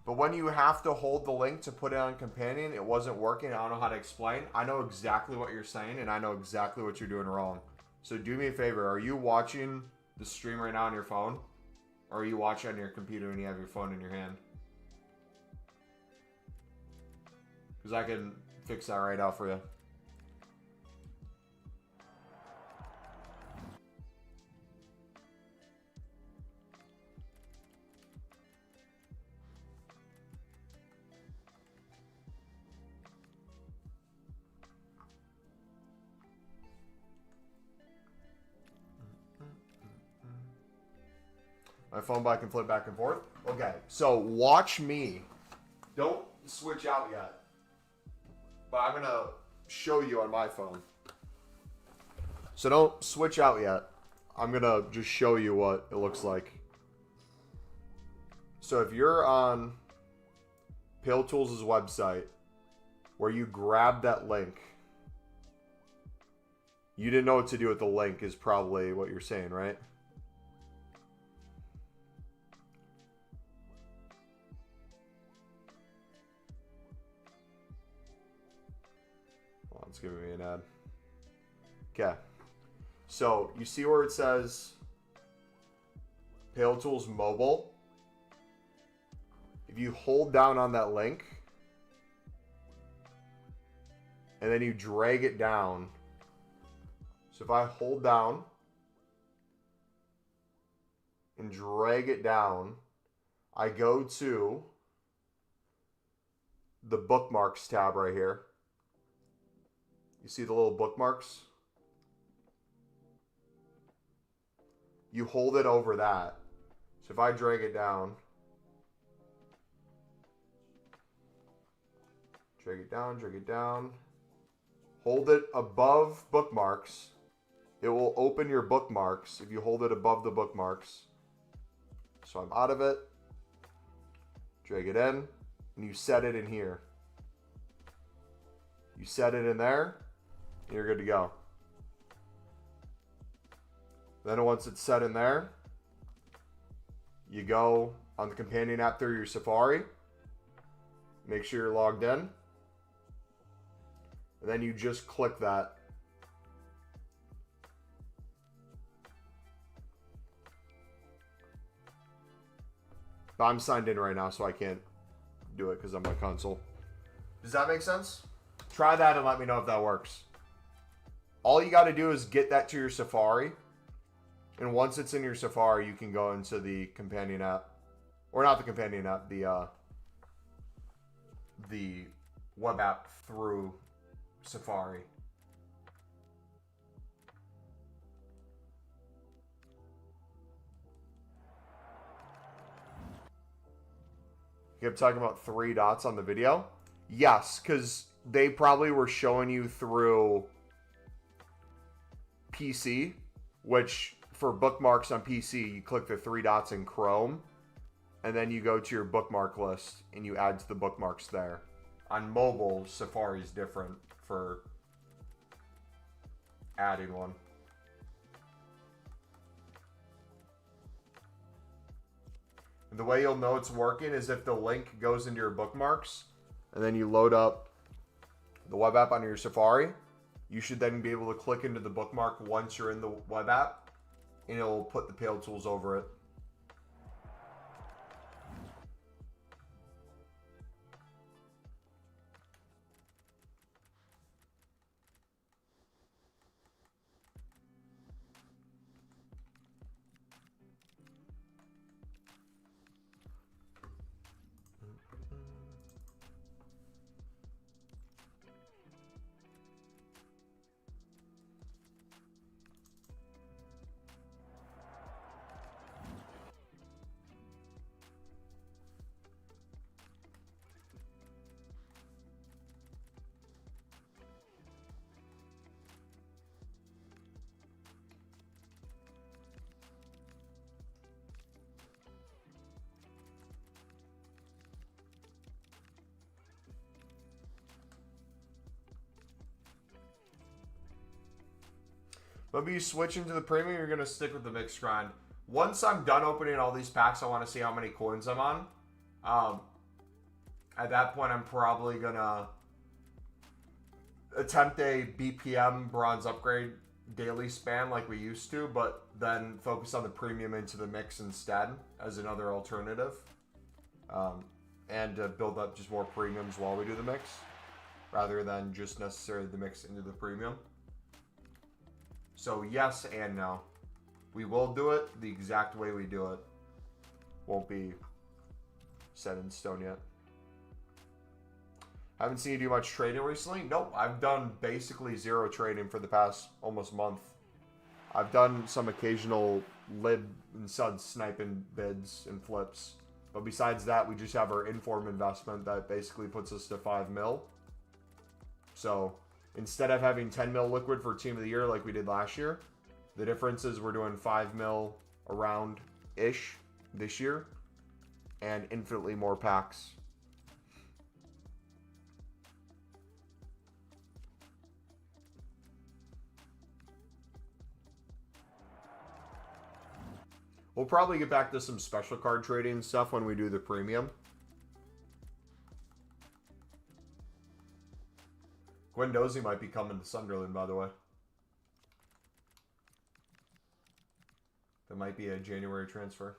But when you have to hold the link to put it on Companion, it wasn't working. I don't know how to explain. I know exactly what you're saying, and I know exactly what you're doing wrong. So do me a favor. Are you watching the stream right now on your phone? Or are you watching on your computer and you have your phone in your hand? Because I can fix that right out for you. My phone back and flip back and forth. Okay, so watch me. Don't switch out yet. But I'm going to show you on my phone. So don't switch out yet. I'm going to just show you what it looks like. So if you're on Pale Tools' website, where you grab that link, you didn't know what to do with the link is probably what you're saying, right? It's giving me an ad. Okay. So you see where it says Pale Tools Mobile? If you hold down on that link and then you drag it down. So if I hold down and drag it down, I go to the bookmarks tab right here. You see the little bookmarks? You hold it over that. So if I drag it down, drag it down, hold it above bookmarks. It will open your bookmarks if you hold it above the bookmarks. So I'm out of it. Drag it in, and you set it in here. You set it in there. You're good to go. Then once it's set in there, you go on the companion app through your Safari. Make sure you're logged in. And then you just click that. But I'm signed in right now, so I can't do it because I'm on console. Does that make sense? Try that and let me know if that works. All you got to do is get that to your Safari. And once it's in your Safari, you can go into the companion app. Or not the companion app, the web app through Safari. You kept talking about 3 dots on the video? Yes, because they probably were showing you through PC, which for bookmarks on PC, you click the 3 dots in Chrome, and then you go to your bookmark list and you add to the bookmarks there. On mobile, Safari is different for adding one. And the way you'll know it's working is if the link goes into your bookmarks and then you load up the web app on your Safari, you should then be able to click into the bookmark once you're in the web app and it'll put the Pale Tools over it. Maybe you switch into the premium, you're going to stick with the mixed grind. Once I'm done opening all these packs, I want to see how many coins I'm on. At that point, I'm probably going to attempt a BPM bronze upgrade daily span like we used to, but then focus on the premium into the mix instead as another alternative. And to build up just more premiums while we do the mix, rather than just necessarily the mix into the premium. So yes and no. We will do it the exact way we do it. Won't be set in stone yet. Haven't seen you do much trading recently? Nope, I've done basically 0 trading for the past almost month. I've done some occasional lib and sud sniping bids and flips. But besides that, we just have our Inform investment that basically puts us to 5 mil. So instead of having 10 mil liquid for team of the year like we did last year, the difference is we're doing 5 mil around-ish this year and infinitely more packs. We'll probably get back to some special card trading stuff when we do the premium. Guendouzi might be coming to Sunderland, by the way. That might be a January transfer.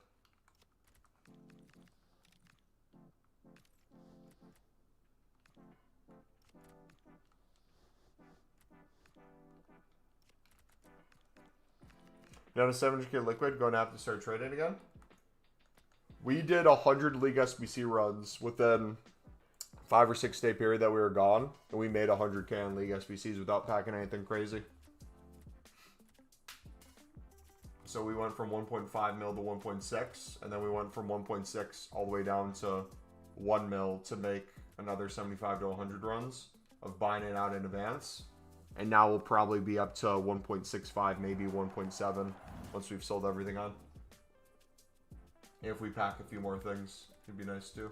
Down to 700k liquid, going to have to start trading again. We did 100 League SBC runs within 5 or 6 day period that we were gone, and we made 100k on League SBCs without packing anything crazy. So we went from 1.5 mil to 1.6, and then we went from 1.6 all the way down to 1 mil to make another 75 to 100 runs of buying it out in advance. And now we'll probably be up to 1.65, maybe 1.7 once we've sold everything on. If we pack a few more things, it'd be nice too.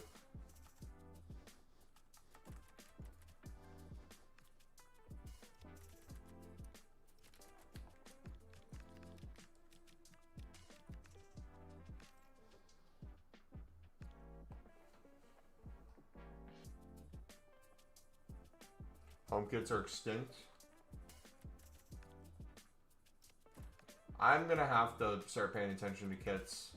Home kits are extinct. I'm gonna have to start paying attention to kits.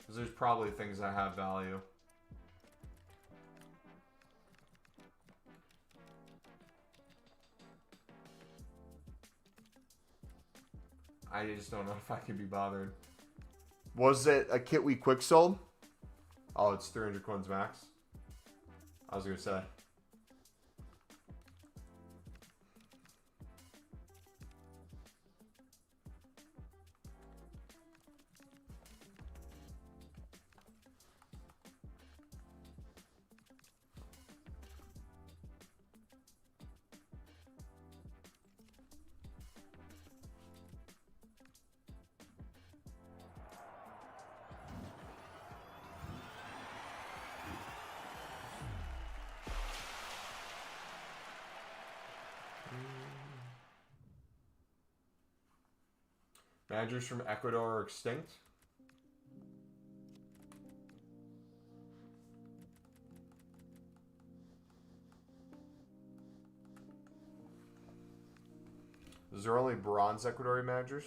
Because there's probably things that have value. I just don't know if I can be bothered. Was it a kit we quick sold? Oh, it's 300 coins max. I was going to say. Managers from Ecuador are extinct. Is there only bronze Ecuadorian managers?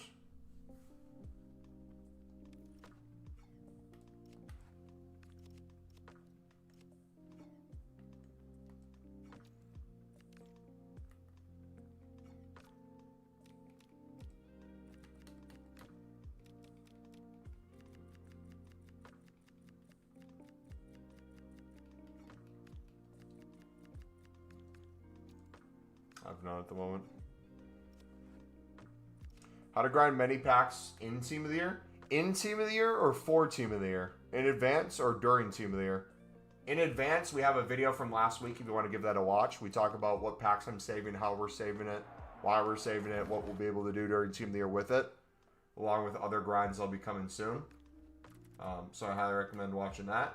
I've none at the moment. How to grind many packs in Team of the Year? In Team of the Year or for Team of the Year? In advance or during Team of the Year? In advance, we have a video from last week if you want to give that a watch. We talk about what packs I'm saving, how we're saving it, why we're saving it, what we'll be able to do during Team of the Year with it, along with other grinds that'll be coming soon. So I highly recommend watching that.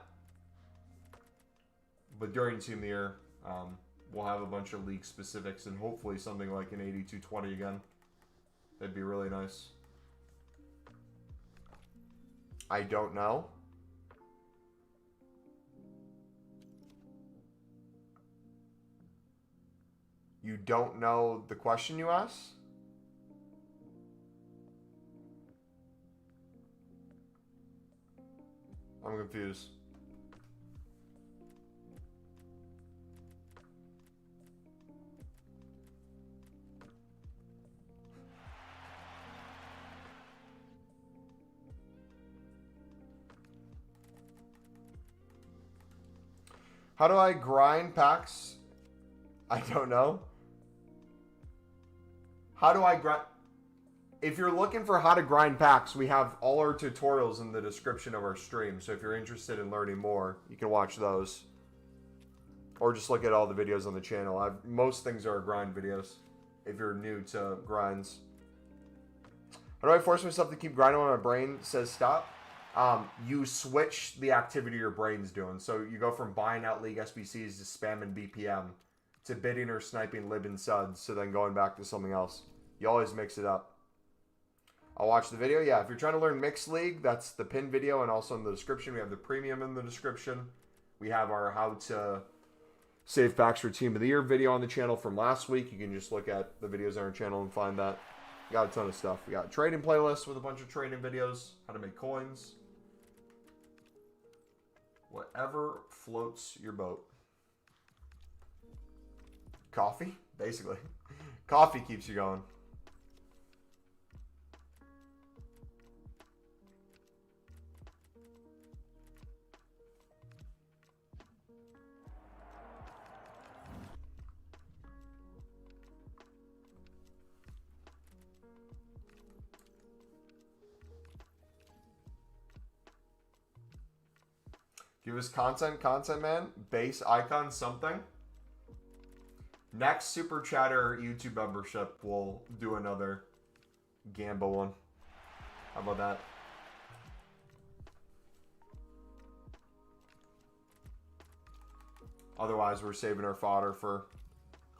But during Team of the Year, we'll have a bunch of league specifics and hopefully something like an 8220 again. That'd be really nice. I don't know. You don't know the question you asked? I'm confused. How do I grind packs? I don't know. How do I grind? If you're looking for how to grind packs, we have all our tutorials in the description of our stream. So if you're interested in learning more, you can watch those. Or just look at all the videos on the channel. Most things are grind videos if you're new to grinds. How do I force myself to keep grinding when my brain says stop? You switch the activity your brain's doing. So you go from buying out League SBCs to spamming BPM to bidding or sniping lib and suds to then going back to something else. You always mix it up. I'll watch the video. Yeah, if you're trying to learn Mixed League, that's the pinned video and also in the description. We have the premium in the description. We have our how to save packs for Team of the Year video on the channel from last week. You can just look at the videos on our channel and find that. We got a ton of stuff. We got a trading playlist with a bunch of trading videos, how to make coins. Whatever floats your boat. Coffee, basically. Coffee keeps you going. Give us content, man. Base icon, something. Next Super Chatter YouTube membership, we'll do another Gamba one. How about that? Otherwise, we're saving our fodder for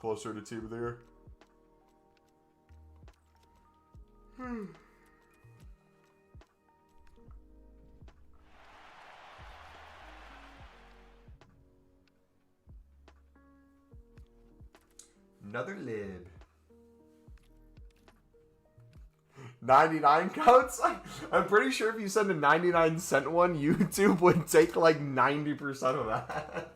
closer to Team of the Year. Another lib. 99 counts? I'm pretty sure if you send a 99-cent one, YouTube would take like 90% of that.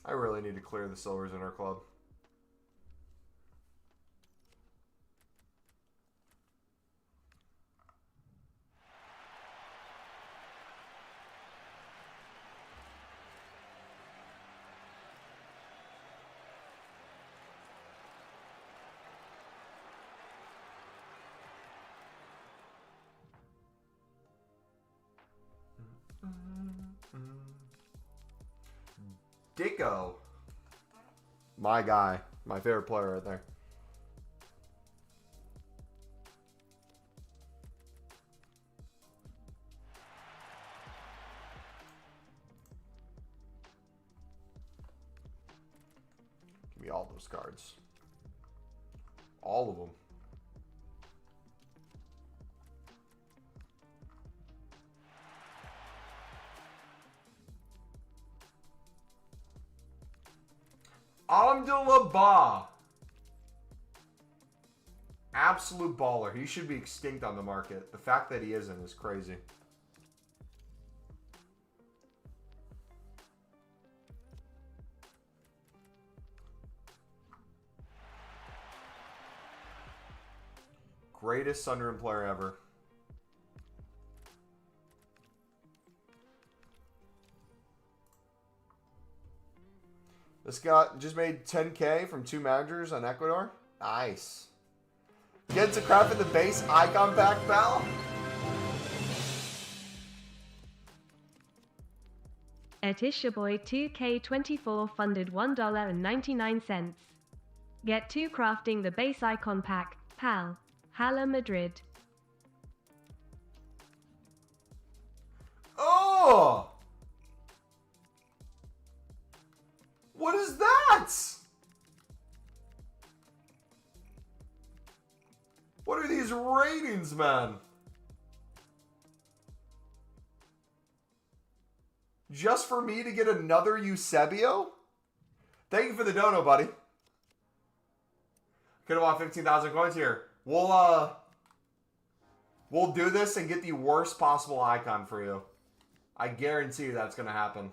I really need to clear the silvers in our club. Dicko. My guy. My favorite player right there. Give me all those cards. All of them. Abdullah. Absolute baller. He should be extinct on the market. The fact that he isn't is crazy. Greatest Sunderland player ever. This guy just made 10K from 2 managers on Ecuador. Nice. Get to craft the base icon pack, pal. Etishaboy 2K24 funded $1.99. Get to crafting the base icon pack, pal. Hala Madrid. Oh! What is that? What are these ratings, man? Just for me to get another Eusebio? Thank you for the dono, buddy. Could have bought 15,000 coins here. We'll do this and get the worst possible icon for you. I guarantee you that's going to happen.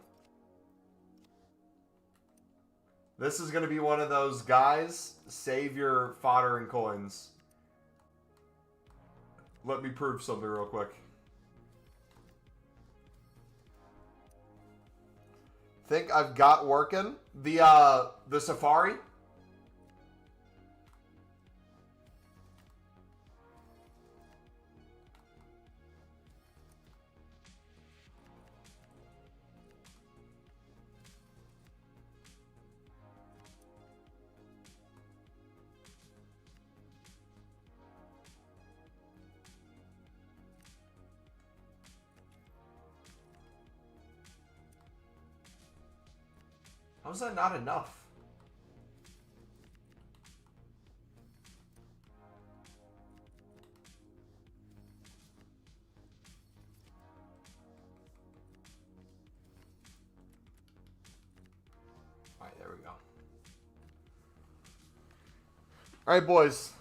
This is going to be one of those guys, save your fodder and coins. Let me prove something real quick. Think I've got working the Safari. How's that not enough? All right, there we go. All right, boys.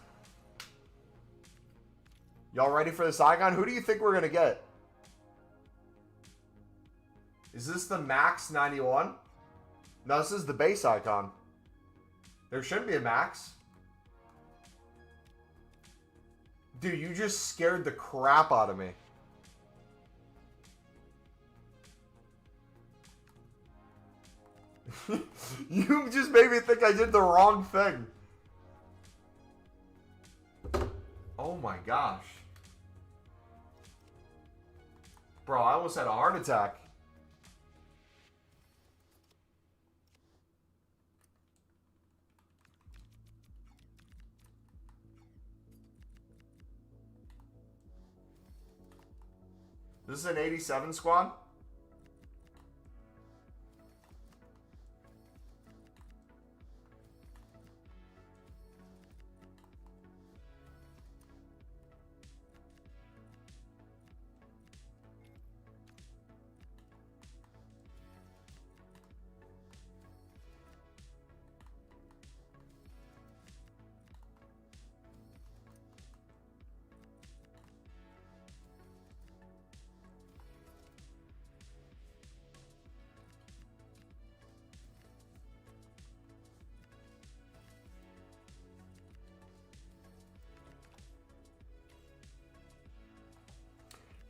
Y'all ready for this icon? Who do you think we're going to get? Is this the Max 91? No, this is the base icon. There shouldn't be a max. Dude, you just scared the crap out of me. You just made me think I did the wrong thing. Oh my gosh. Bro, I almost had a heart attack. This is an 87 squad.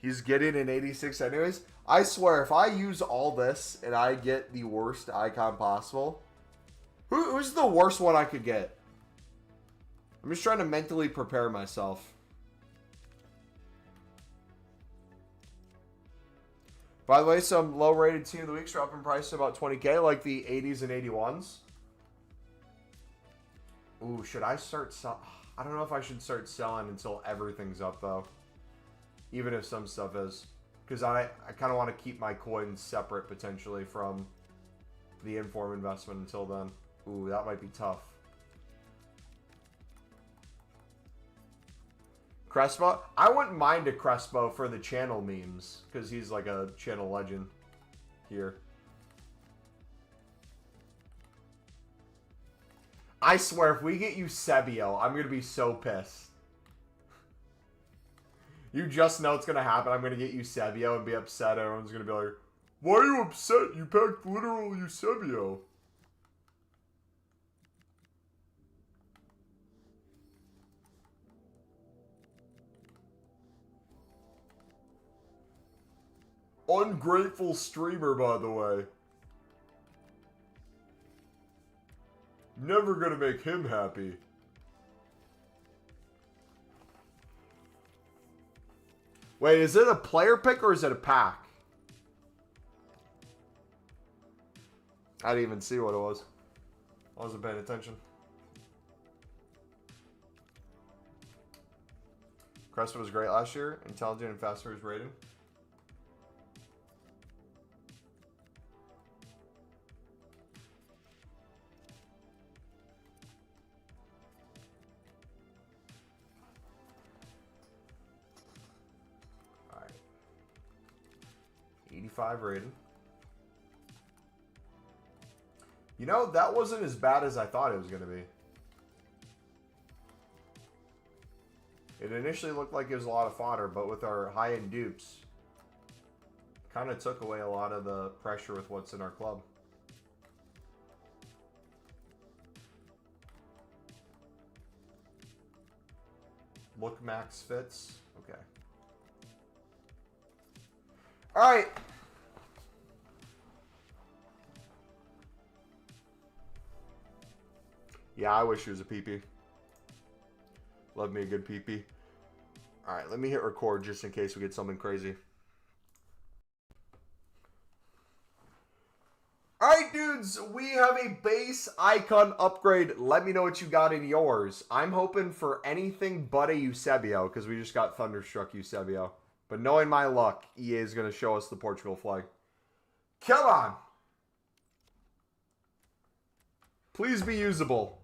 He's getting an 86 anyways. I swear, if I use all this and I get the worst icon possible, who's the worst one I could get? I'm just trying to mentally prepare myself. By the way, some low-rated team of the weeks are up in price to about 20K, like the 80s and 81s. Ooh, should I start selling? I don't know if I should start selling until everything's up, though. Even if some stuff is. Because I kind of want to keep my coins separate, potentially, from the Inform investment until then. Ooh, that might be tough. Crespo? I wouldn't mind a Crespo for the channel memes, because he's like a channel legend here. I swear, if we get Eusebio, I'm going to be so pissed. You just know it's going to happen. I'm going to get Eusebio and be upset. Everyone's going to be like, why are you upset? You packed literal Eusebio. Ungrateful streamer, by the way. Never gonna make him happy. Wait, is it a player pick or is it a pack? I didn't even see what it was. I wasn't paying attention. Crespo was great last year. Intelligent and fast for his rating. Alright. 85 rated. You know, that wasn't as bad as I thought it was going to be. It initially looked like it was a lot of fodder, but with our high-end dupes, kind of took away a lot of the pressure with what's in our club. Look max fits. Okay. All right. Yeah, I wish he was a PP. Love me a good PP. All right, let me hit record just in case we get something crazy. All right, dudes, we have a base icon upgrade. Let me know what you got in yours. I'm hoping for anything but a Eusebio because we just got Thunderstruck Eusebio. But knowing my luck, EA is going to show us the Portugal flag. Come on. Please be usable.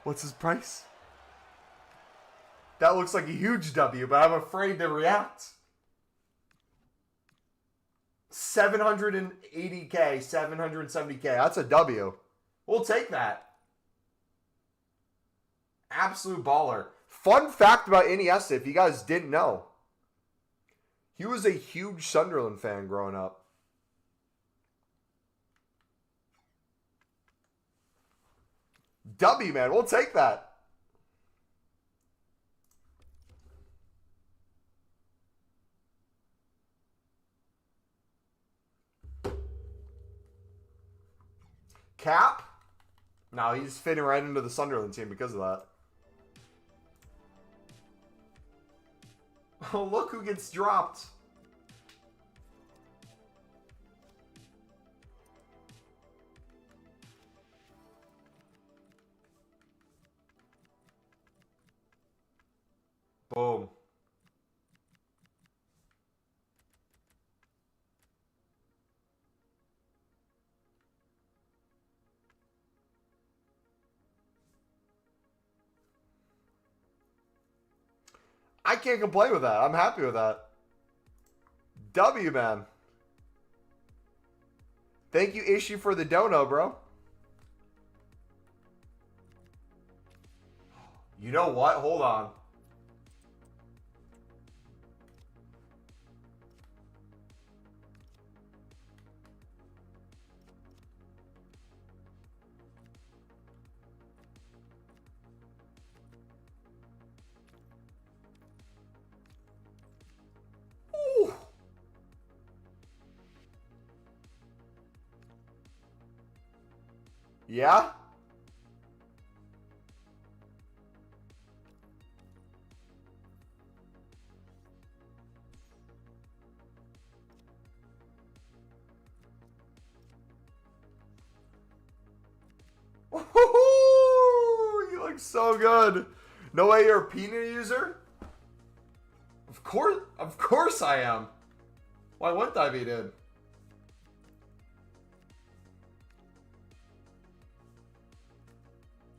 What's his price? That looks like a huge W, but I'm afraid to react. 780K, 770K. That's a W. We'll take that. Absolute baller. Fun fact about Iniesta, if you guys didn't know. He was a huge Sunderland fan growing up. W, man. We'll take that. Cap? No, he's fitting right into the Sunderland team because of that. Oh, look who gets dropped. Boom. I can't complain with that. I'm happy with that. W, man. Thank you, Issue, for the dono, bro. You know what? Hold on. Ooh. Yeah? Woohoo! You look so good. No way you're a peanut user? Of course I am. Why wouldn't I be, dude?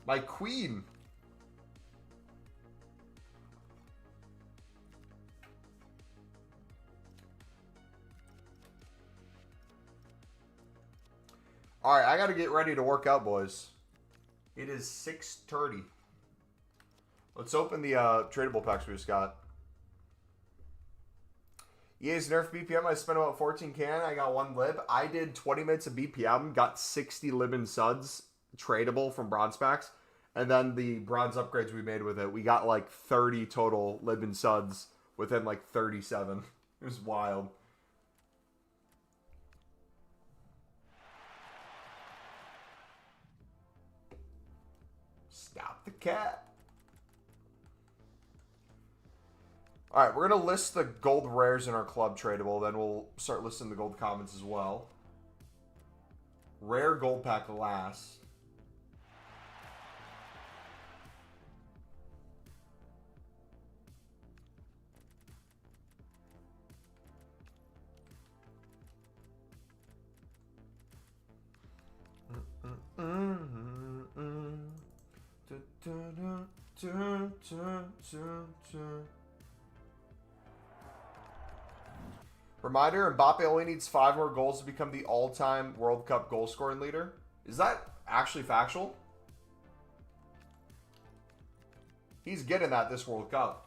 My queen. All right, I got to get ready to work out, boys. It is 6:30. Let's open the tradable packs we just got. EA's nerf BPM. I spent about 14K. I got 1 lib. I did 20 minutes of BPM. Got 60 lib and suds tradable from bronze packs. And then the bronze upgrades we made with it, we got like 30 total lib and suds within like 37. It was wild. Stop the cat. All right, we're going to list the gold rares in our club tradable. Then we'll start listing the gold commons as well. Rare gold pack last. Reminder, Mbappe only needs 5 more goals to become the all-time World Cup goal scoring leader. Is that actually factual? He's getting that this World Cup.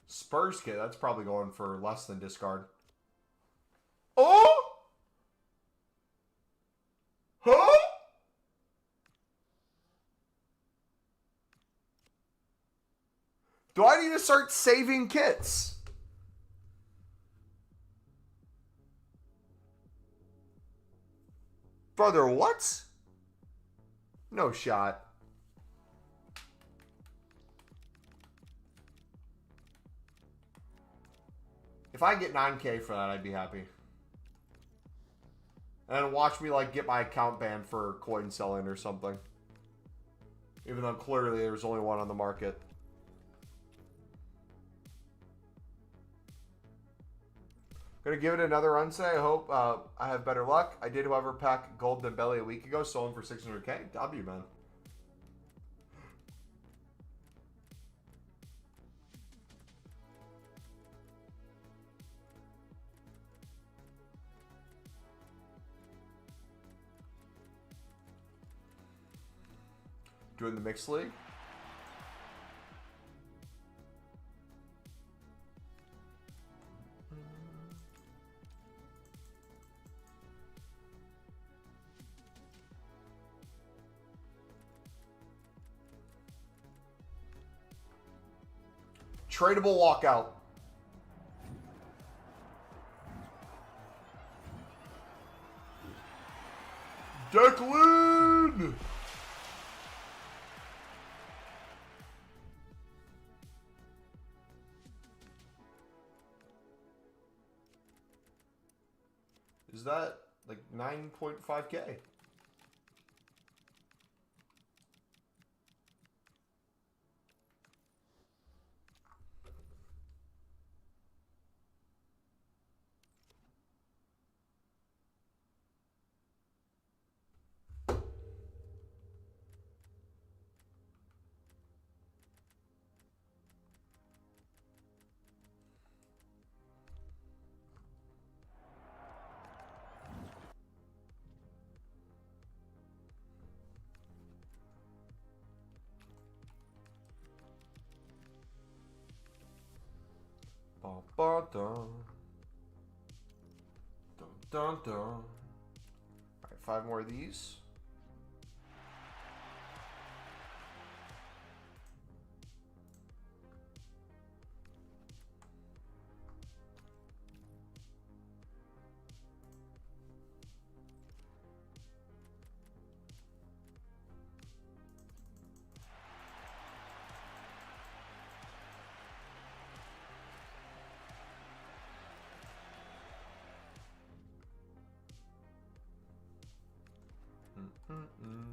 Spurs kit, that's probably going for less than discard. Oh! Huh? Do I need to start saving kits? Brother, what? No shot. If I get 9K for that, I'd be happy. And watch me like get my account banned for coin selling or something. Even though clearly there's only one on the market. Gonna give it another run say. I hope I have better luck. I did, however, pack gold Dembele a week ago. Sold him for 600K. W, man. Doing the mixed league. Tradable walkout. Declan! Is that like 9.5K? Dun, dun, dun. Dun, dun, dun. All right, 5 more of these. Mm-mm.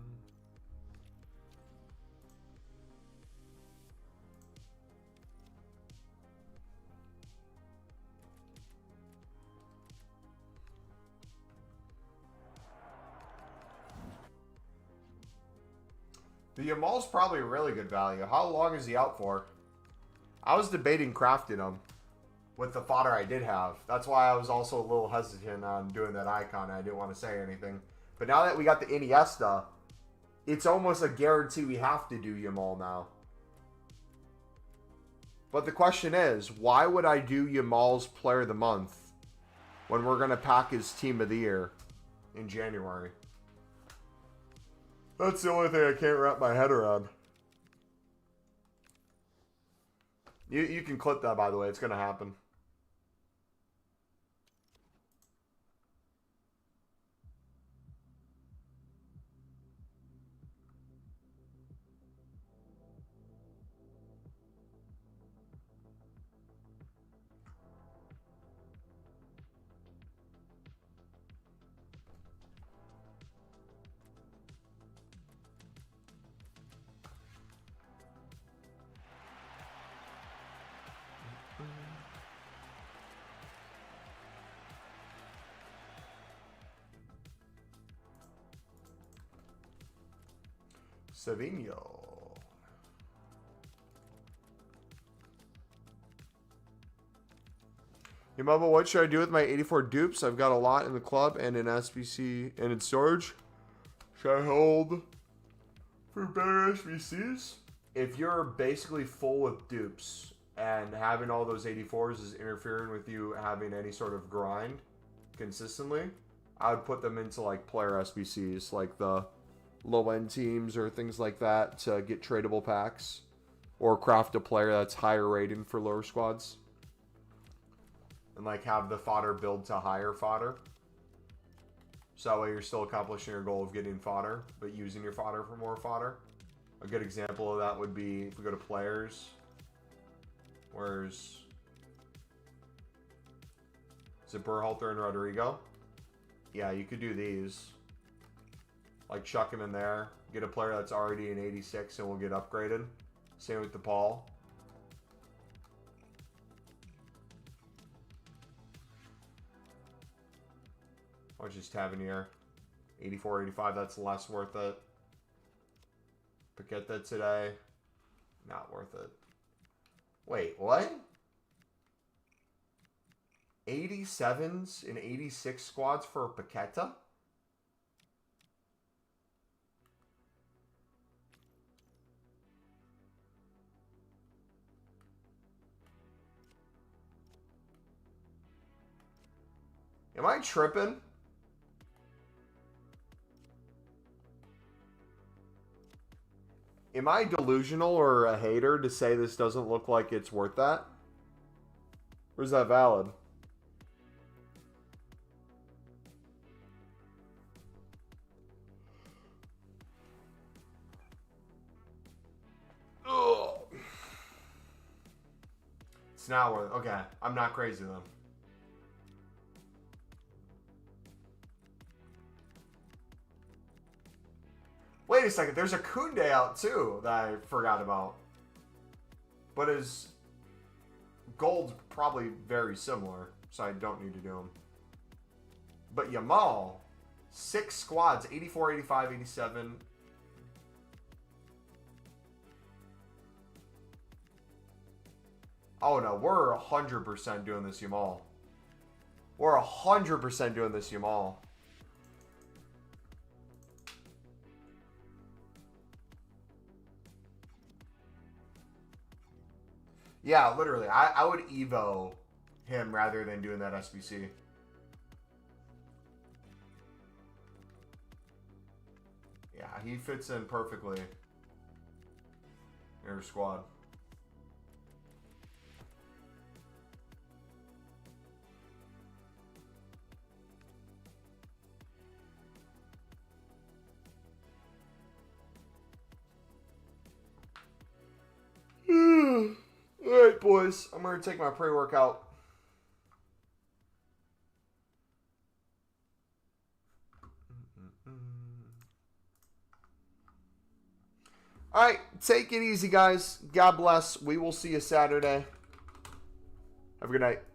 The Yamal's probably a really good value. How long is he out for? I was debating crafting him with the fodder I did have. That's why I was also a little hesitant on doing that icon. I didn't want to say anything. But now that we got the Iniesta, it's almost a guarantee we have to do Yamal now. But the question is, why would I do Yamal's Player of the Month when we're going to pack his Team of the Year in January? That's the only thing I can't wrap my head around. You can clip that, by the way. It's going to happen. Savinho. Hey, Mama, what should I do with my 84 dupes? I've got a lot in the club and in SBC and in storage. Should I hold for better SBCs? If you're basically full with dupes and having all those 84s is interfering with you having any sort of grind consistently, I would put them into like player SBCs, like the low-end teams or things like that to get tradable packs, or craft a player that's higher rating for lower squads, and like have the fodder build to higher fodder, so that way you're still accomplishing your goal of getting fodder but using your fodder for more fodder. A good example of that would be if we go to players, where's is it Berhalter and Rodrigo? Yeah, you could do these. Like chuck him in there, get a player that's already an 86 and will get upgraded. Same with the Paul. Or just Tavernier. 84, 85, that's less worth it. Paqueta today, not worth it. Wait, what? 87s and 86 squads for Paqueta? Am I tripping? Am I delusional or a hater to say this doesn't look like it's worth that? Or is that valid? Ugh. It's not worth it. Okay, I'm not crazy then. wait a second. There's a Kunde out too that I forgot about. But his gold's probably very similar, so I don't need to do him. But Yamal, 6 squads, 84, 85, 87. Oh no, we're 100% doing this Yamal. We're 100% doing this Yamal. Yeah, literally. I would Evo him rather than doing that SBC. Yeah, he fits in perfectly in your squad. Alright, boys. I'm going to take my pre-workout. Alright, take it easy, guys. God bless. We will see you Saturday. Have a good night.